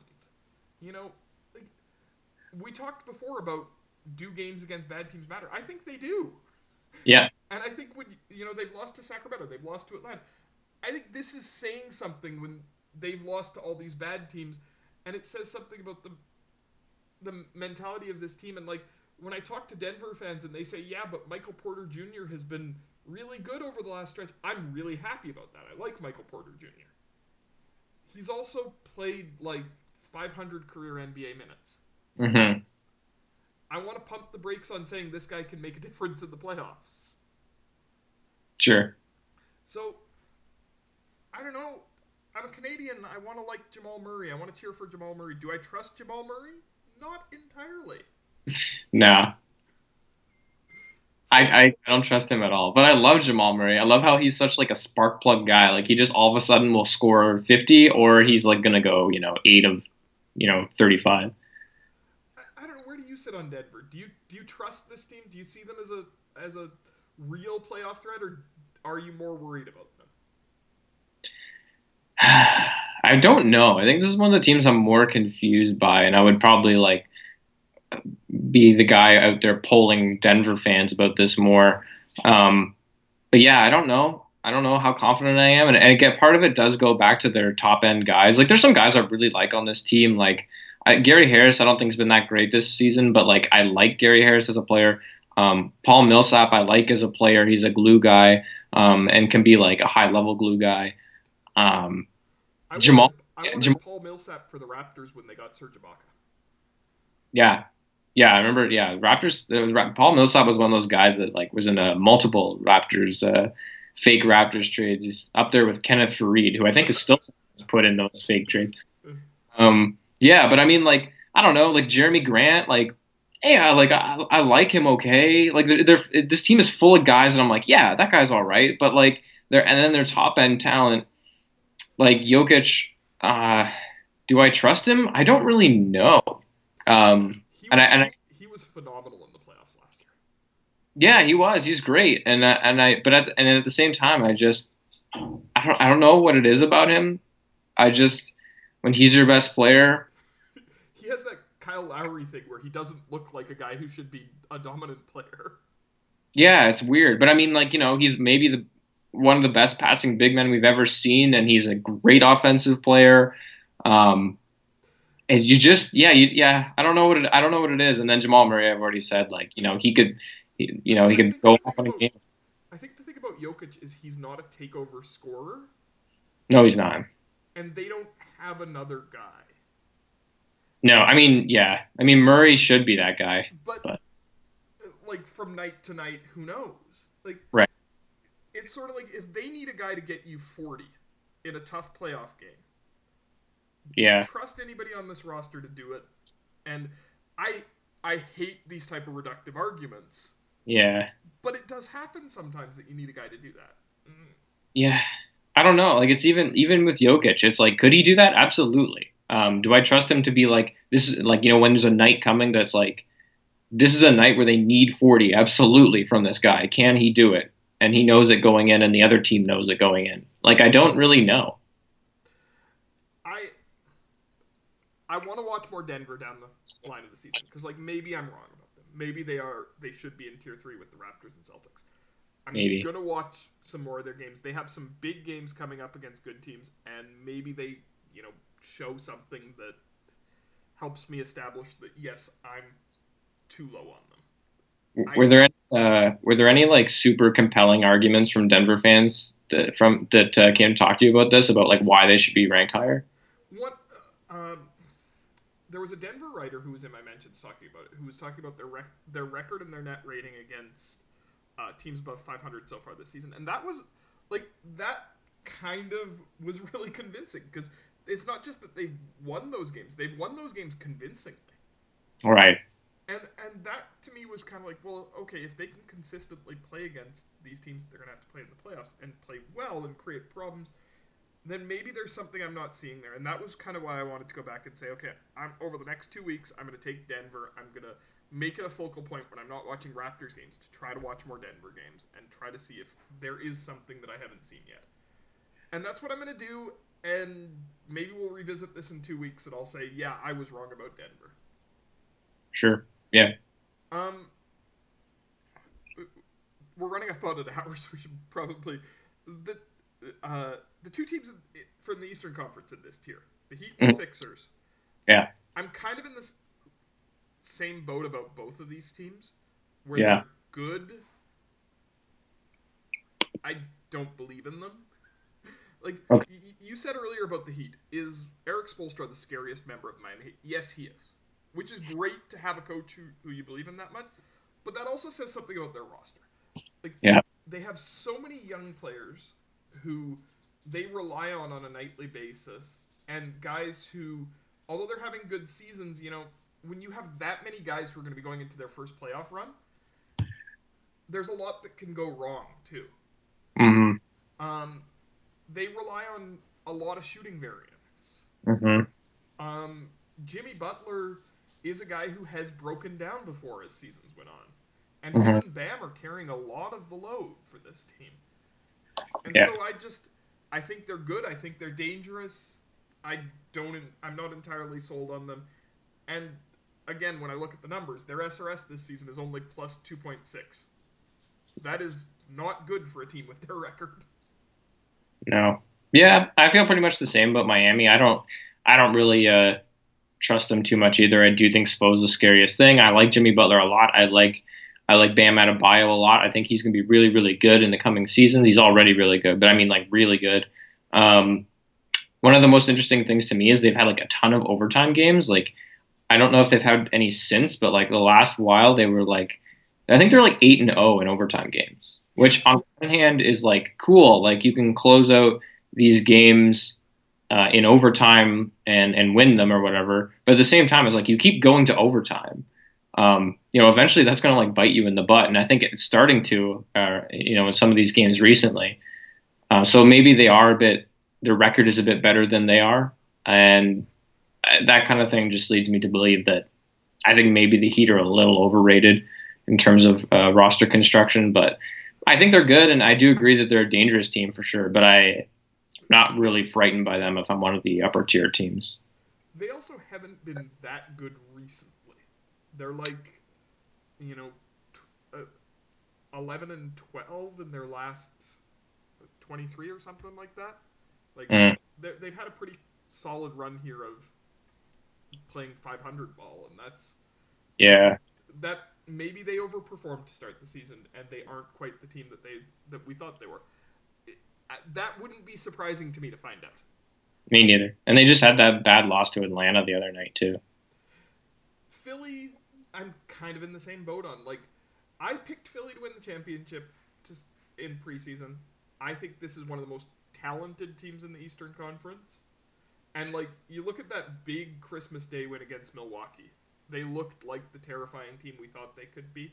We talked before about, do games against bad teams matter? I think they do. Yeah. And I think when, they've lost to Sacramento, they've lost to Atlanta. I think this is saying something when they've lost to all these bad teams, and it says something about the mentality of this team. And, like, when I talk to Denver fans and they say, yeah, but Michael Porter Jr. has been really good over the last stretch, I'm really happy about that. I like Michael Porter Jr. He's also played, like, 500 career NBA minutes. Mm-hmm. I want to pump the brakes on saying this guy can make a difference in the playoffs. Sure. So, I don't know. I'm a Canadian. I want to like Jamal Murray. I want to cheer for Jamal Murray. Do I trust Jamal Murray? Not entirely. Nah. So, I don't trust him at all. But I love Jamal Murray. I love how he's such like a spark plug guy. Like, he just all of a sudden will score 50, or he's like gonna go 8 of 35. I don't know. Where do you sit on Denver? Do you trust this team? Do you see them as a real playoff threat, or are you more worried about them? I don't know. I think this is one of the teams I'm more confused by, and I would probably like be the guy out there polling Denver fans about this more. But yeah, I don't know. I don't know how confident I am, and again, part of it does go back to their top end guys. Like, there's some guys I really like on this team. Like, Gary Harris, I don't think has been that great this season, but like I like Gary Harris as a player. Paul Millsap, I like as a player. He's a glue guy, and can be like a high level glue guy. Um, I wanted Jamal, I wanted Jamal, Paul Millsap for the Raptors when they got Serge Ibaka. yeah, yeah, I remember. Yeah, Raptors. Paul Millsap was one of those guys that like was in a multiple Raptors, fake Raptors trades. He's up there with Kenneth Faried, who I think is still put in those fake trades. Yeah, but I mean, like, I don't know, like Jeremy Grant, like, yeah, like I like him okay. Like, this team is full of guys, and I'm like, yeah, that guy's all right. But like, and then their top end talent, like Jokic, uh, do I trust him? I don't really know. He And was I he was phenomenal in the playoffs last year. yeah, he was, he's great, but at the same time, I don't know what it is about him. I just when he's your best player. He has that Kyle Lowry thing where he doesn't look like a guy who should be a dominant player. Yeah, it's weird, but I mean, like he's maybe the one of the best passing big men we've ever seen, and he's a great offensive player. Um, and you just, yeah, I don't know what it is. And then Jamal Murray, I've already said, like he I could think go the off thing on a about game. I think the thing about Jokic is he's not a takeover scorer, No, he's not. and they don't have another guy. No, I mean, yeah, I mean Murray should be that guy, But but like from night to night, who knows? Like right, it's sort of like if they need a guy to get you 40 in a tough playoff game, do you yeah, trust anybody on this roster to do it? And I I hate these type of reductive arguments, yeah, but it does happen sometimes that you need a guy to do that. Mm. yeah. I don't know. Like it's even with Jokic, it's like, could he do that? Absolutely. Do I trust him to be like this? Is like when there's a night coming that's like this is a night where they need 40 absolutely from this guy. Can he do it? And he knows it going in, and the other team knows it going in. Like I don't really know. I I want to watch more Denver down the line of the season because like maybe I'm wrong about them. Maybe they should be in tier 3 with the Raptors and Celtics. I'm Maybe. gonna watch some more of their games. They have some big games coming up against good teams, and maybe they, show something that helps me establish that yes, I'm too low on them. I Were there any like super compelling arguments from Denver fans that came to talk to you about this about like why they should be ranked higher? what there was a Denver writer who was in my mentions talking about it, who was talking about their record and their net rating against teams above 500 so far this season, and that was like that kind of was really convincing because it's not just that they've won those games; they've won those games convincingly. All right. And that to me was kind of like, well, okay, if they can consistently play against these teams that they're gonna have to play in the playoffs and play well and create problems, then maybe there's something I'm not seeing there. And that was kind of why I wanted to go back and say, okay, I'm over the next 2 weeks, I'm gonna take Denver. I'm gonna make it a focal point when I'm not watching Raptors games to try to watch more Denver games and try to see if there is something that I haven't seen yet. And that's what I'm gonna do. And maybe we'll revisit this in 2 weeks, and I'll say, yeah, I was wrong about Denver. Sure. Yeah. Um, we're running up on an hour, so we should probably the two teams from the Eastern Conference in this tier, the Heat and the Mhm. Sixers. Yeah. I'm kind of in this same boat about both of these teams, where Yeah. they're good. I don't believe in them. Like Okay. you said earlier about the Heat, is Eric Spoelstra the scariest member of mine? Yes, he is. Which is great to have a coach who you believe in that much, but that also says something about their roster. Like Yeah. they have so many young players who they rely on a nightly basis, and guys who, although they're having good seasons, when you have that many guys who are going to be going into their first playoff run, there's a lot that can go wrong too. Mm-hmm. They rely on a lot of shooting variants. Mm-hmm. Jimmy Butler is a guy who has broken down before as seasons went on. And him Mm-hmm. and Bam are carrying a lot of the load for this team. And Yeah. so I think they're good. I think they're dangerous. I'm not entirely sold on them. And again, when I look at the numbers, their SRS this season is only plus 2.6. That is not good for a team with their record. No. Yeah, I feel pretty much the same about Miami. I don't really trust them too much either. I do think Spo's the scariest thing. I like Jimmy Butler a lot. I like Bam Adebayo a lot. I think he's going to be really, really good in the coming seasons. He's already really good, but I mean like really good. Um, One of the most interesting things to me is they've had like a ton of overtime games. Like I don't know if they've had any since, but like the last while they were like, I think they're like 8-0 in overtime games, Yeah. which on one hand is like cool. Like you can close out these games in overtime and win them or whatever. But at the same time, it's like you keep going to overtime. Eventually that's going to like bite you in the butt. And I think it's starting to, in some of these games recently. So maybe their record is a bit better than they are. And that kind of thing just leads me to believe that I think maybe the Heat are a little overrated in terms of roster construction. But I think they're good. And I do agree that they're a dangerous team for sure. But I'm not really frightened by them if I'm one of the upper tier teams. They also haven't been that good recently. They're like, you know, 11 and 12 in their last 23 or something like that. Like Mm, they've had a pretty solid run here of playing 500 ball, and yeah. that maybe they overperformed to start the season, and they aren't quite the team that we thought they were. That wouldn't be surprising to me to find out. Me neither. And they just had that bad loss to Atlanta the other night too. Philly, I'm kind of in the same boat on. Like, I picked Philly to win the championship in preseason. I think this is one of the most talented teams in the Eastern Conference. And, like, you look at that big Christmas Day win against Milwaukee. They looked like the terrifying team we thought they could be.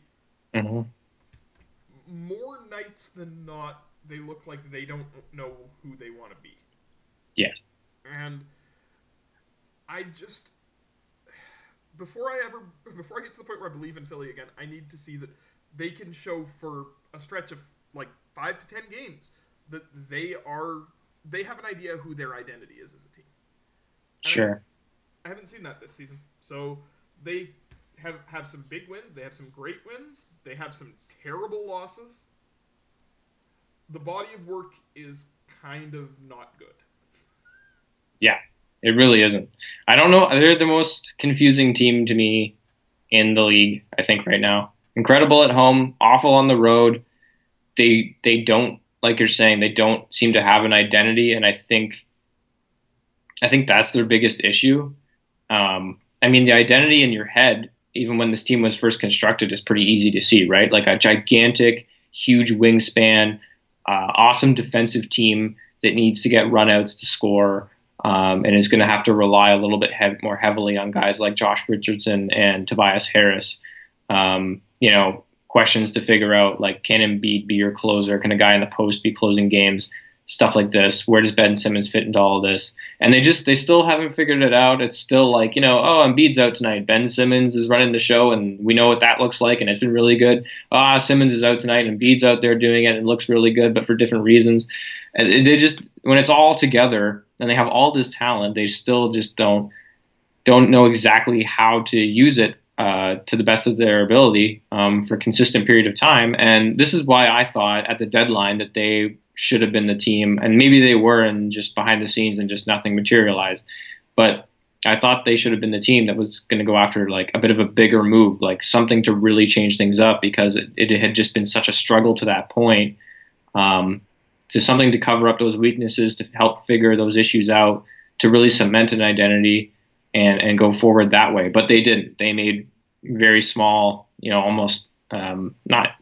Hmm. More nights than not, they look like they don't know who they want to be. Yeah. And I just before I get to the point where I believe in Philly again, I need to see that they can show for a stretch of like 5 to 10 games that they have an idea who their identity is as a team. And Sure. I haven't seen that this season. So they have some big wins, they have some great wins, they have some terrible losses. The body of work is kind of not good. Yeah. It really isn't. I don't know. They're the most confusing team to me in the league, I think, right now. Incredible at home, awful on the road. They don't, like you're saying, they don't seem to have an identity, and I think that's their biggest issue. I mean, the identity in your head, even when this team was first constructed, is pretty easy to see, right? Like a gigantic, huge wingspan, awesome defensive team that needs to get runouts to score, and is going to have to rely a little bit more heavily on guys like Josh Richardson and Tobias Harris. Questions to figure out, like, can Embiid be your closer? Can a guy in the post be closing games? Stuff like this. Where does Ben Simmons fit into all of this? And they still haven't figured it out. It's still like, oh, Embiid's out tonight. Ben Simmons is running the show, and we know what that looks like, and it's been really good. Simmons is out tonight, and Embiid's out there doing it, and it looks really good, but for different reasons. And they just, when it's all together, and they have all this talent, they still just don't know exactly how to use it to the best of their ability for a consistent period of time. And this is why I thought at the deadline that they should have been the team, and maybe they were, and just behind the scenes and just nothing materialized. But I thought they should have been the team that was going to go after like a bit of a bigger move, like something to really change things up, because it had just been such a struggle to that point. To something to cover up those weaknesses, to help figure those issues out, to really cement an identity and go forward that way. But they didn't. They made very small, almost not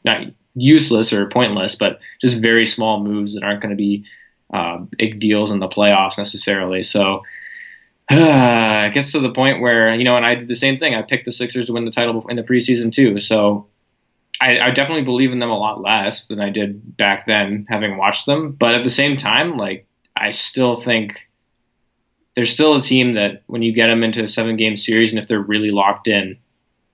useless or pointless, but just very small moves that aren't going to be big deals in the playoffs necessarily. So it gets to the point where, and I did the same thing. I picked the Sixers to win the title in the preseason too. So I definitely believe in them a lot less than I did back then, having watched them. But at the same time, like, I still think there's still a team that when you get them into a 7-game series, and if they're really locked in,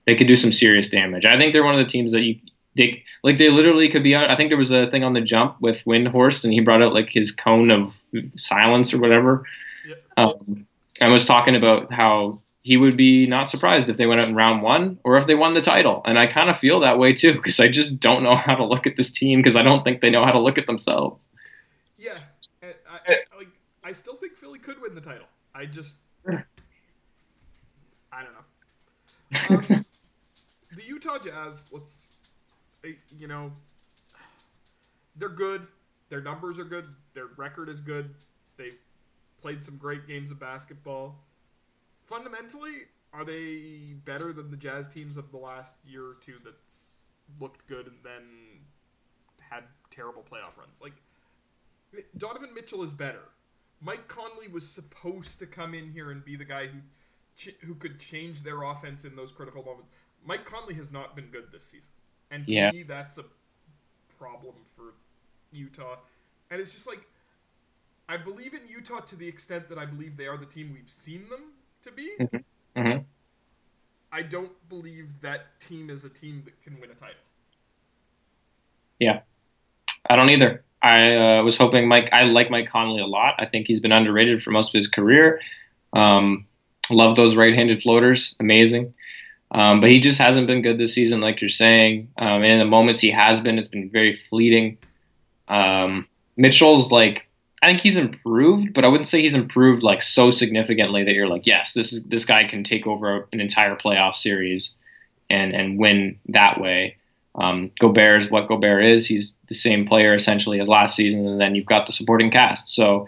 they could do some serious damage. I think they're one of the teams that they literally could be out. I think there was a thing on the jump with Windhorst, and he brought out like his cone of silence or whatever. Yep. I was talking about how he would be not surprised if they went out in round 1 or if they won the title. And I kind of feel that way too, because I just don't know how to look at this team, because I don't think they know how to look at themselves. Yeah, I still think Philly could win the title. I just I don't know. The Utah Jazz, you know, they're good. Their numbers are good. Their record is good. They've played some great games of basketball. Fundamentally, are they better than the Jazz teams of the last year or two that's looked good and then had terrible playoff runs? Like, Donovan Mitchell is better. Mike Conley was supposed to come in here and be the guy who could change their offense in those critical moments. Mike Conley has not been good this season, and to Yeah. me, that's a problem for Utah. And it's just like, I believe in Utah to the extent that I believe they are the team we've seen them to be. Hmm. Hmm. I don't believe that team is a team that can win a title. Yeah. I don't either. I was hoping Mike. I like Mike Conley a lot. I think he's been underrated for most of his career. Um, love those right-handed floaters. Amazing. But he just hasn't been good this season, like you're saying. And in the moments he has been, it's been very fleeting. Mitchell's like, I think he's improved, but I wouldn't say he's improved like so significantly that you're like, yes, this guy can take over an entire playoff series and win that way. Gobert is what Gobert is. He's the same player essentially as last season, and then you've got the supporting cast. So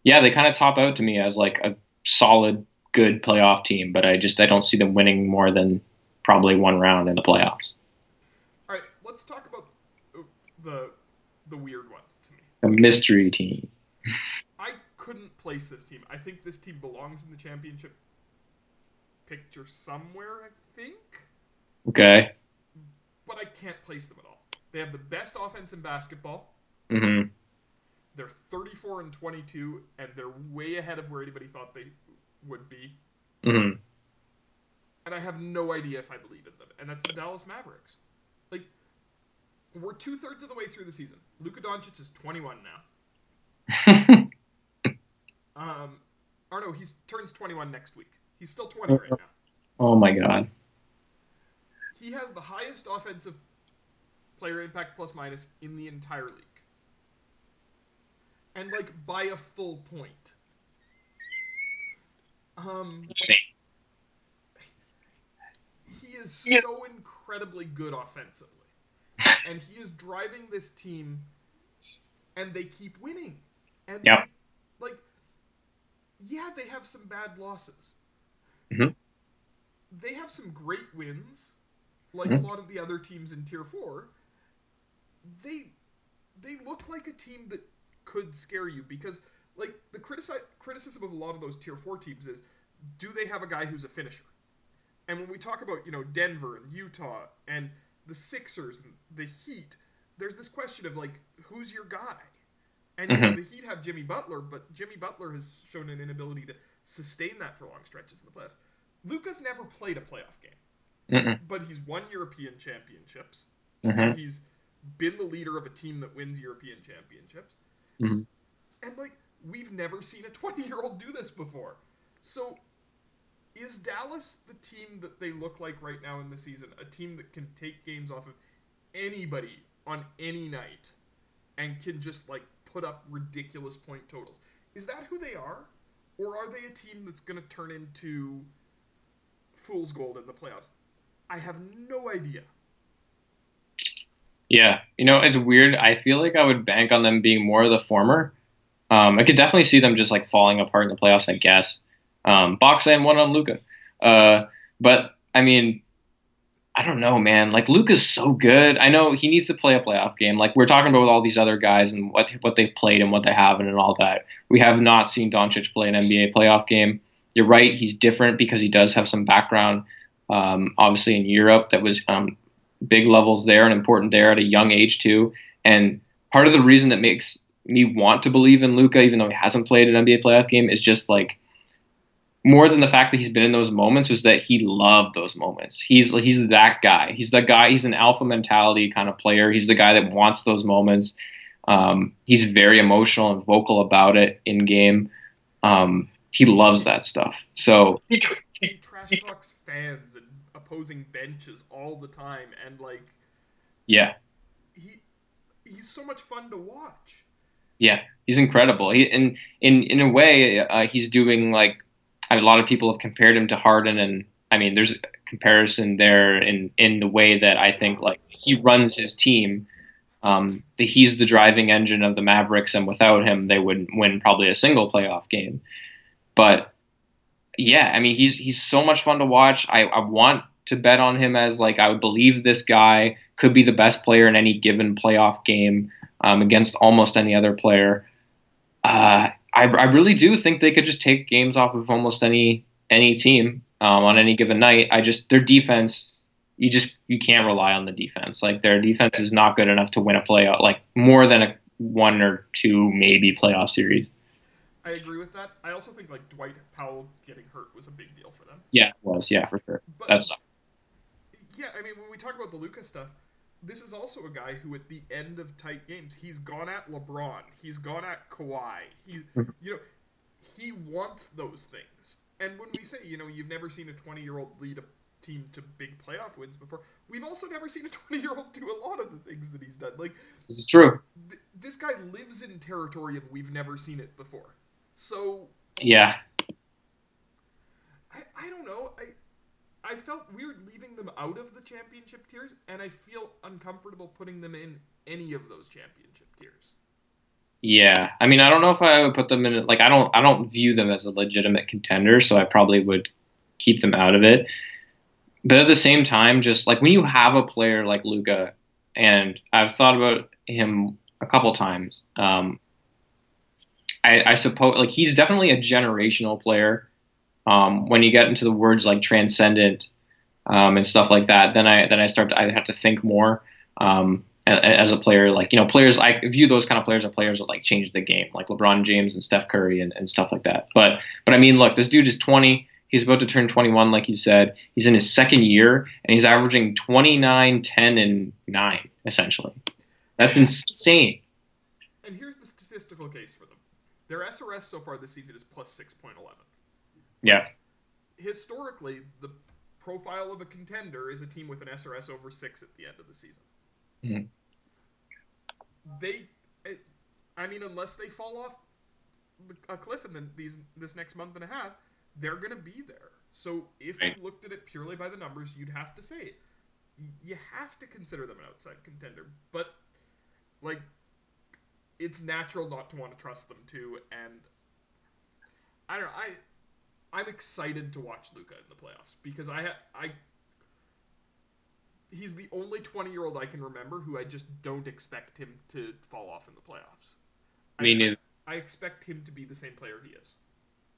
yeah, they kind of top out to me as like a solid, good playoff team, but I don't see them winning more than probably one round in the playoffs. All right, let's talk about the the weird one to me. A mystery team. I couldn't place this team. I think this team belongs in the championship picture somewhere, I think, Okay. but I can't place them at all. They have the best offense in basketball. Mm-hmm. They're 34 and 22, and they're way ahead of where anybody thought they would be. Mm-hmm. And I have no idea if I believe in them. And that's the Dallas Mavericks. Like, we're 2/3 of the way through the season. Luka Doncic is 21 now. Or no, he turns 21 next week. He's still 20 right now. Oh my God. He has the highest offensive player impact plus minus in the entire league. And like by a full point. Insane. He is so incredibly good offensively. And he is driving this team and they keep winning. And Yeah. they have some bad losses. Mm-hmm. They have some great wins, like Mm-hmm. a lot of the other teams in Tier 4. They look like a team that could scare you because, like, the criticism of a lot of those Tier 4 teams is, do they have a guy who's a finisher? And when we talk about, Denver and Utah and the Sixers and the Heat, there's this question of, like, who's your guy? And, Mm-hmm. the Heat have Jimmy Butler, but Jimmy Butler has shown an inability to sustain that for long stretches in the playoffs. Luka's never played a playoff game, Mm-mm. but he's won European championships. Mm-hmm. And he's been the leader of a team that wins European championships. Mm-hmm. And, like, we've never seen a 20-year-old do this before. So, is Dallas the team that they look like right now in the season? A team that can take games off of anybody on any night and can just, like, put up ridiculous point totals? Is that who they are? Or are they a team that's going to turn into fool's gold in the playoffs? I have no idea. Yeah. It's weird. I feel like I would bank on them being more of the former. I could definitely see them just like falling apart in the playoffs, I guess. Box and one on Luka. But I mean, I don't know, man. Like Luka's so good. I know he needs to play a playoff game. Like we're talking about with all these other guys and what they've played and what they haven't and all that. We have not seen Doncic play an NBA playoff game. You're right. He's different because he does have some background, obviously in Europe that was big levels there and important there at a young age too. And part of the reason that makes me want to believe in Luka, even though he hasn't played an NBA playoff game, is just like more than the fact that he's been in those moments, was that he loved those moments. He's that guy. He's the guy. He's an alpha mentality kind of player. He's the guy that wants those moments. He's very emotional and vocal about it in game. He loves that stuff. So he trash talks fans and opposing benches all the time, and like, yeah, he's so much fun to watch. Yeah, he's incredible. In a way, he's doing like a lot of people have compared him to Harden and I mean, there's a comparison there in the way that I think like he runs his team. He's the driving engine of the Mavericks, and without him, they wouldn't win probably a single playoff game. But yeah, I mean, he's so much fun to watch. I want to bet on him as like I would believe this guy could be the best player in any given playoff game against almost any other player. I really do think they could just take games off of almost any team on any given night. I just their defense, you can't rely on the defense. Like their defense is not good enough to win a playoff, like more than a one or two maybe playoff series. I agree with that. I also think like Dwight Powell getting hurt was a big deal for them. Yeah, it was, yeah, for sure. But That sucks. yeah, I mean, when we talk about the Luka stuff, this is also a guy who, at the end of tight games, he's gone at LeBron, he's gone at Kawhi. You know, he wants those things. And when we say, you've never seen a 20-year-old lead a team to big playoff wins before, we've also never seen a 20-year-old do a lot of the things that he's done. Like, This is true. This guy lives in territory of we've never seen it before. So Yeah, I don't know. I felt weird leaving them out of the championship tiers, and I feel uncomfortable putting them in any of those championship tiers. yeah. I mean, I don't know if I would put them in. Like, I don't view them as a legitimate contender, so I probably would keep them out of it. But at the same time, just like when you have a player like Luca, and I've thought about him a couple times. I suppose like he's definitely a generational player. When you get into the words like transcendent and stuff like that, I have to think more as a player. Like players I view those kind of players are players that like change the game, like LeBron James and Steph Curry and stuff like that. But I mean, look, this dude is 20. He's about to turn 21, like you said. He's in his second year, and he's averaging 29, 10, and 9 essentially. That's insane. And here's the statistical case for them. Their SRS so far this season is plus 6.11. Yeah. Historically, the profile of a contender is a team with an SRS over 6 at the end of the season. Mm-hmm. Unless they fall off a cliff in this next month and a half, they're going to be there. So if you looked at it purely by the numbers, you'd have to say you have to consider them an outside contender. But, like, it's natural not to want to trust them, too. And I don't know. I'm excited to watch Luka in the playoffs because he's the only 20-year-old I can remember who I just don't expect him to fall off in the playoffs. I expect him to be the same player he is.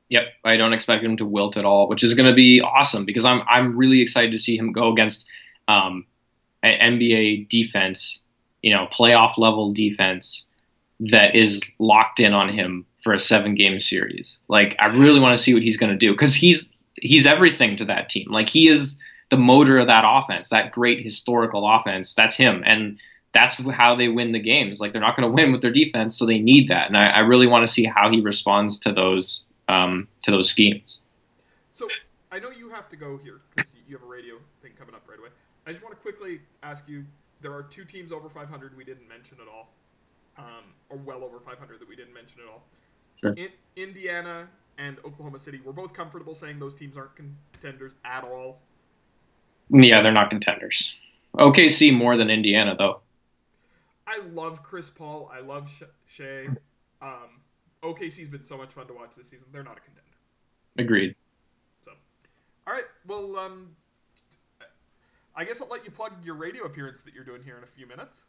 Yep, I don't expect him to wilt at all, which is going to be awesome because I'm really excited to see him go against an NBA defense, playoff level defense that is locked in on him for a 7-game series. Like I really want to see what he's going to do because he's everything to that team. Like he is the motor of that offense, that great historical offense. That's him, and that's how they win the games. Like they're not going to win with their defense, so they need that. And I really want to see how he responds to those schemes. So I know you have to go here because you have a radio thing coming up right away. I just want to quickly ask you: there are 2 teams over 500 we didn't mention at all, or well over 500 that we didn't mention at all. Sure. Indiana and Oklahoma City. We're both comfortable saying those teams aren't contenders at all. Yeah, they're not contenders. OKC more than Indiana, though. I love Chris Paul. I love Shea. OKC's been so much fun to watch this season. They're not a contender. Agreed. So, all right. Well, I guess I'll let you plug your radio appearance that you're doing here in a few minutes.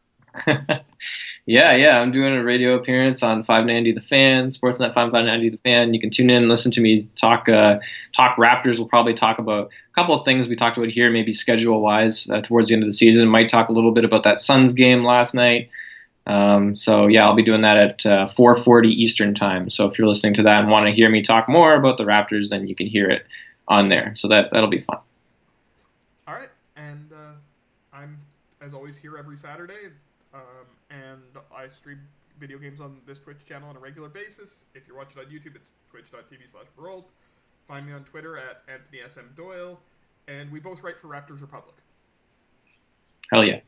Yeah. I'm doing a radio appearance on 590 The Fan, Sportsnet 590 The Fan. You can tune in and listen to me talk Raptors. We'll probably talk about a couple of things we talked about here, maybe schedule-wise towards the end of the season. Might talk a little bit about that Suns game last night. So yeah, I'll be doing that at 4:40 Eastern time. So if you're listening to that and want to hear me talk more about the Raptors, then you can hear it on there. So that'll be fun. All right, and I'm as always here every Saturday, and I stream video games on this Twitch channel on a regular basis. If you're watching on YouTube, it's twitch.tv/Barold. Find me on Twitter at Anthony SM Doyle, and we both write for Raptors Republic. Hell yeah.